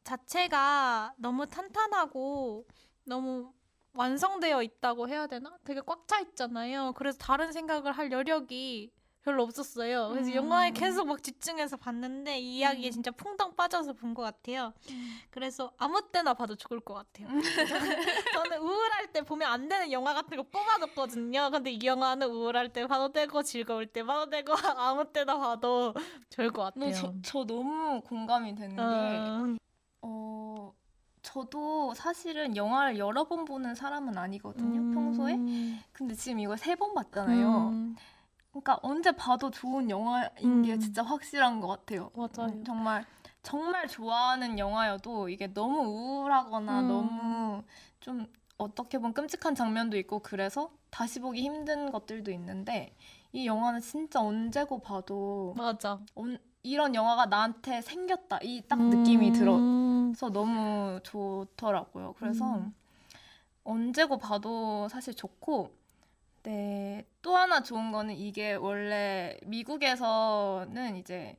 자체가 너무 탄탄하고 너무 완성되어 있다고 해야 되나? 되게 꽉 차 있잖아요. 그래서 다른 생각을 할 여력이 별로 없었어요. 그래서 영화에 계속 막 집중해서 봤는데 이 이야기에 진짜 퐁당 빠져서 본 것 같아요. 그래서 아무 때나 봐도 좋을 것 같아요. 저는 우울할 때 보면 안 되는 영화 같은 거 뽑아뒀거든요. 근데 이 영화는 우울할 때 봐도 되고 즐거울 때 봐도 되고 아무 때나 봐도 좋을 것 같아요. 저 너무 공감이 되는 게 저도 사실은 영화를 여러 번 보는 사람은 아니거든요, 평소에. 근데 지금 이걸 3번 봤잖아요. 그러니까 언제 봐도 좋은 영화인 게 진짜 확실한 것 같아요. 맞아요. 정말 좋아하는 영화여도 이게 너무 우울하거나 너무 좀 어떻게 보면 끔찍한 장면도 있고 그래서 다시 보기 힘든 것들도 있는데 이 영화는 진짜 언제고 봐도 맞아. 이런 영화가 나한테 생겼다 이 딱 느낌이 들어서 너무 좋더라고요. 그래서 언제고 봐도 사실 좋고 네, 또 하나 좋은 거는 이게 원래 미국에서는 이제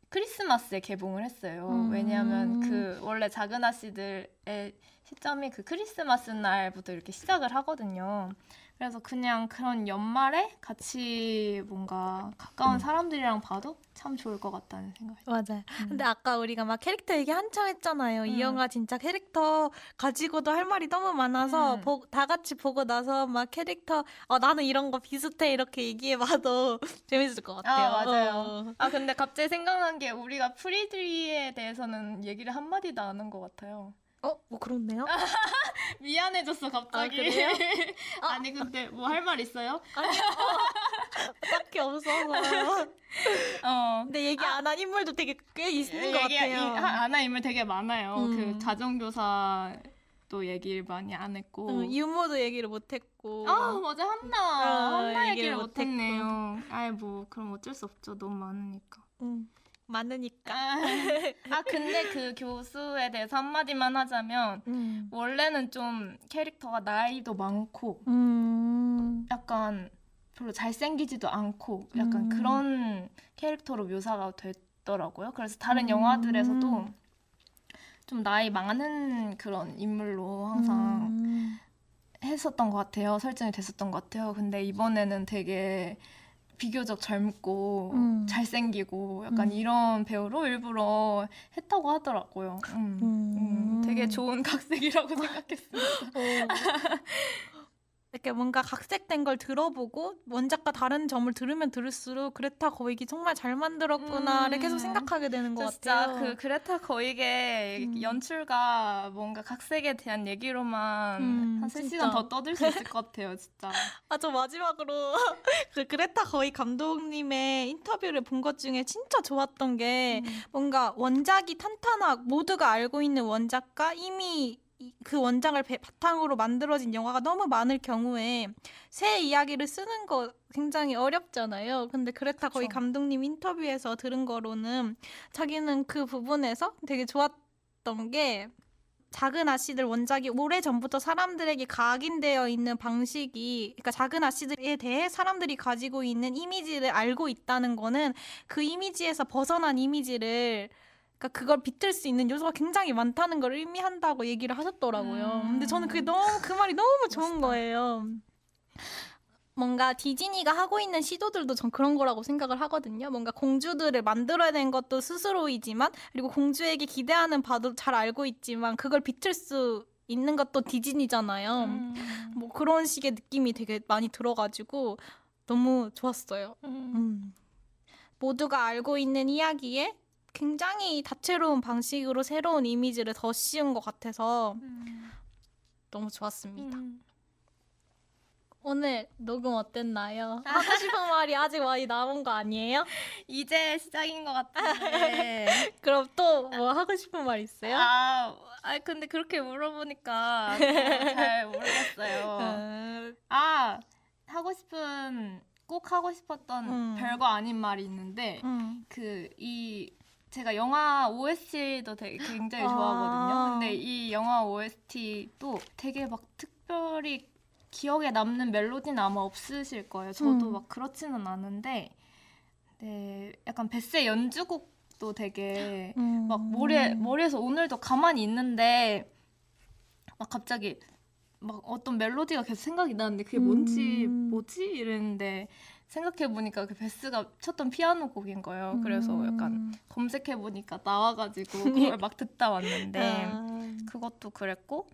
크리스마스에 개봉을 했어요. 왜냐하면 그 원래 작은 아씨들의 시점이 그 크리스마스 날부터 이렇게 시작을 하거든요. 그래서 그냥 그런 연말에 같이 뭔가 가까운 사람들이랑 봐도 참 좋을 것 같다는 생각이 들어요. 맞아요. 근데 아까 우리가 막 캐릭터 얘기 한참 했잖아요. 이 영화 진짜 캐릭터 가지고도 할 말이 너무 많아서 다 같이 보고 나서 막 캐릭터 나는 이런 거 비슷해 이렇게 얘기해봐도 재밌을 것 같아요. 맞아요. 근데 갑자기 생각난 게 우리가 프리드리에 대해서는 얘기를 한마디도 안 한 것 같아요. 뭐 그렇네요. 미안해졌어 갑자기. 그래요? 아니 근데 뭐 할 말 있어요? 아니요. 딱히 없어서. 근데 얘기 안 한 인물도 되게 꽤 있는 것 같아요. 안 한 인물 되게 많아요. 그 가정교사 또 얘기를 많이 안 했고 유모도 얘기를 못했고. 맞아 한나 얘기를 못했고. 못했네요. 뭐 그럼 어쩔 수 없죠. 너무 많으니까. 많으니까. 근데 그 교수에 대해서 한마디만 하자면 원래는 좀 캐릭터가 나이도 많고 약간 별로 잘생기지도 않고 약간 그런 캐릭터로 묘사가 됐더라고요. 그래서 다른 영화들에서도 좀 나이 많은 그런 인물로 항상 했었던 것 같아요. 설정이 됐었던 것 같아요. 근데 이번에는 되게 비교적 젊고 잘생기고 약간 이런 배우로 일부러 했다고 하더라고요. 되게 좋은 각색이라고 생각했습니다. 이렇게 뭔가 각색된 걸 들어보고 원작과 다른 점을 들으면 들을수록 그레타 거이기 정말 잘 만들었구나를 계속 생각하게 되는 것 진짜 같아요. 그 그레타 거이게 연출과 뭔가 각색에 대한 얘기로만 한 3시간 더 떠들 수 있을 것 같아요, 진짜. 저 마지막으로 그 그레타 거이 감독님의 인터뷰를 본 것 중에 진짜 좋았던 게 뭔가 원작이 탄탄하고 모두가 알고 있는 원작과 이미 그 원작을 바탕으로 만들어진 영화가 너무 많을 경우에 새 이야기를 쓰는 거 굉장히 어렵잖아요. 근데 그레타 거이 감독님 인터뷰에서 들은 거로는 자기는 그 부분에서 되게 좋았던 게 작은 아씨들 원작이 오래전부터 사람들에게 각인되어 있는 방식이 그러니까 작은 아씨들에 대해 사람들이 가지고 있는 이미지를 알고 있다는 거는 그 이미지에서 벗어난 이미지를 그러니까 그걸 비틀 수 있는 요소가 굉장히 많다는 걸 의미한다고 얘기를 하셨더라고요. 근데 저는 그 말이 너무 좋은 거예요. 뭔가 디즈니가 하고 있는 시도들도 전 그런 거라고 생각을 하거든요. 뭔가 공주들을 만들어낸 것도 스스로이지만 그리고 공주에게 기대하는 바도 잘 알고 있지만 그걸 비틀 수 있는 것도 디즈니잖아요. 뭐 그런 식의 느낌이 되게 많이 들어가지고 너무 좋았어요. 모두가 알고 있는 이야기에 굉장히 다채로운 방식으로 새로운 이미지를 더 씌운 것 같아서 너무 좋았습니다. 오늘 녹음 어땠나요? 하고 싶은 말이 아직 많이 남은 거 아니에요? 이제 시작인 것 같은데. 그럼 또 뭐 하고 싶은 말 있어요? 근데 그렇게 물어보니까 잘 모르겠어요. 꼭 하고 싶었던 별거 아닌 말이 있는데 제가 영화 OST도 되게 굉장히 좋아하거든요. 근데 이 영화 OST도 되게 막 특별히 기억에 남는 멜로디는 아마 없으실 거예요. 저도 막 그렇지는 않은데 네, 약간 베스의 연주곡도 되게 막 머리에서 오늘도 가만히 있는데 막 갑자기 막 어떤 멜로디가 계속 생각이 나는데 그게 뭐지 이랬는데 생각해보니까 그 베스가 쳤던 피아노 곡인 거예요. 그래서 약간 검색해보니까 나와가지고 그걸 막 듣다 왔는데 그것도 그랬고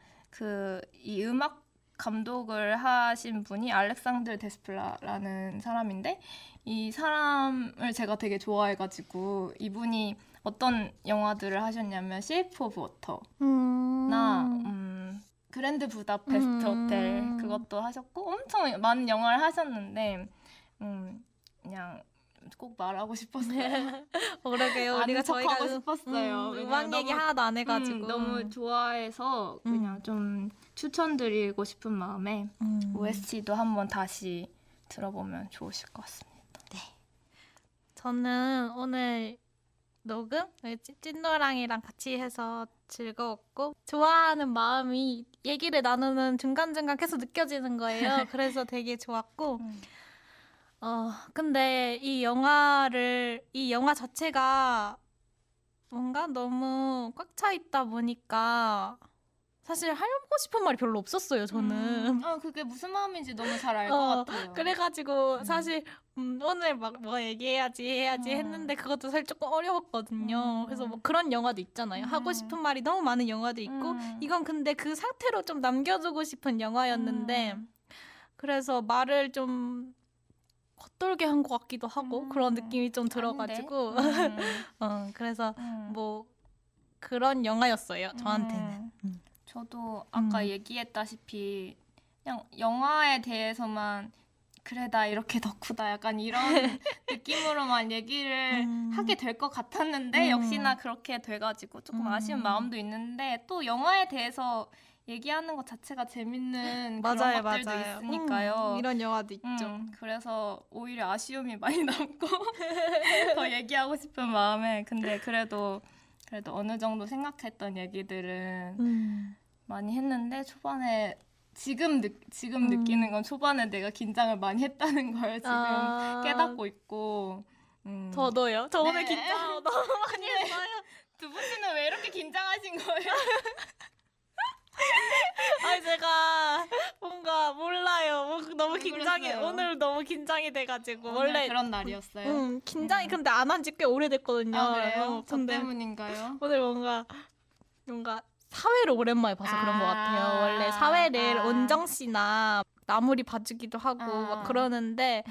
이 음악 감독을 하신 분이 알렉산드르 데스플라라는 사람인데 이 사람을 제가 되게 좋아해가지고 이분이 어떤 영화들을 하셨냐면 쉐이프 오브 워터나 그랜드 부다페스트 호텔 그것도 하셨고 엄청 많은 영화를 하셨는데 그냥 꼭 말하고 싶었어요. 그러게요. 우리가 저희가 하고 싶었어요. 음악 얘기 하나도 안 해가지고 너무 좋아해서 그냥 좀 추천드리고 싶은 마음에 OST도 한번 다시 들어보면 좋으실 것 같습니다. 저는 오늘 녹음 찐노랑이랑 같이 해서 즐거웠고 좋아하는 마음이 얘기를 나누는 중간중간 계속 느껴지는 거예요. 그래서 되게 좋았고 근데 이 영화 자체가 뭔가 너무 꽉 차 있다 보니까 사실 하고 싶은 말이 별로 없었어요, 저는. 그게 무슨 마음인지 너무 잘 알 것 같아요. 그래가지고 사실 오늘 막 뭐 얘기해야지 했는데 그것도 사실 조금 어려웠거든요. 그래서 뭐 그런 영화도 있잖아요. 하고 싶은 말이 너무 많은 영화도 있고 이건 근데 그 상태로 좀 남겨두고 싶은 영화였는데 그래서 말을 좀 겉돌게 한 것 같기도 하고 그런 느낌이 좀 들어가지고 그래서 뭐 그런 영화였어요, 저한테는. 저도 아까 얘기했다시피 그냥 영화에 대해서만 그래 나 이렇게 덕후다 약간 이런 느낌으로만 얘기를 하게 될 것 같았는데 역시나 그렇게 돼가지고 조금 아쉬운 마음도 있는데 또 영화에 대해서 얘기하는 것 자체가 재밌는 그런 것들도 있으니까요. 이런 영화도 있죠. 그래서 오히려 아쉬움이 많이 남고 더 얘기하고 싶은 마음에 근데 그래도 어느 정도 생각했던 얘기들은 많이 했는데 초반에 지금 느끼는 건 초반에 내가 긴장을 많이 했다는 걸 지금 깨닫고 있고 저도요. 저 오늘 네. 긴장 너무 많이 했어요. 두부 씨는 왜 이렇게 긴장하신 거예요? 아니 제가 뭔가 몰라요. 너무 긴장이 그랬어요? 오늘 너무 긴장이 돼가지고 원래 원래 그런 날이었어요? 긴장이 근데 안 한 지 꽤 오래됐거든요. 아 그래요? 저 근데 때문인가요? 오늘 뭔가 사회를 오랜만에 봐서 그런 것 같아요. 원래 사회를 온정 씨나 나물이 봐주기도 하고 막 그러는데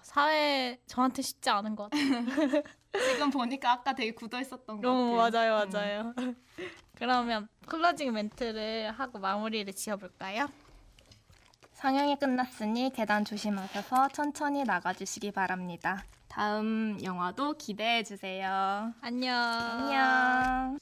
사회 저한테 쉽지 않은 것 같아요. 지금 보니까 아까 되게 굳어 있었던 것 같아요. 맞아요. 그러면 클로징 멘트를 하고 마무리를 지어볼까요? 상영이 끝났으니 계단 조심하셔서 천천히 나가주시기 바랍니다. 다음 영화도 기대해 주세요. 안녕. 안녕.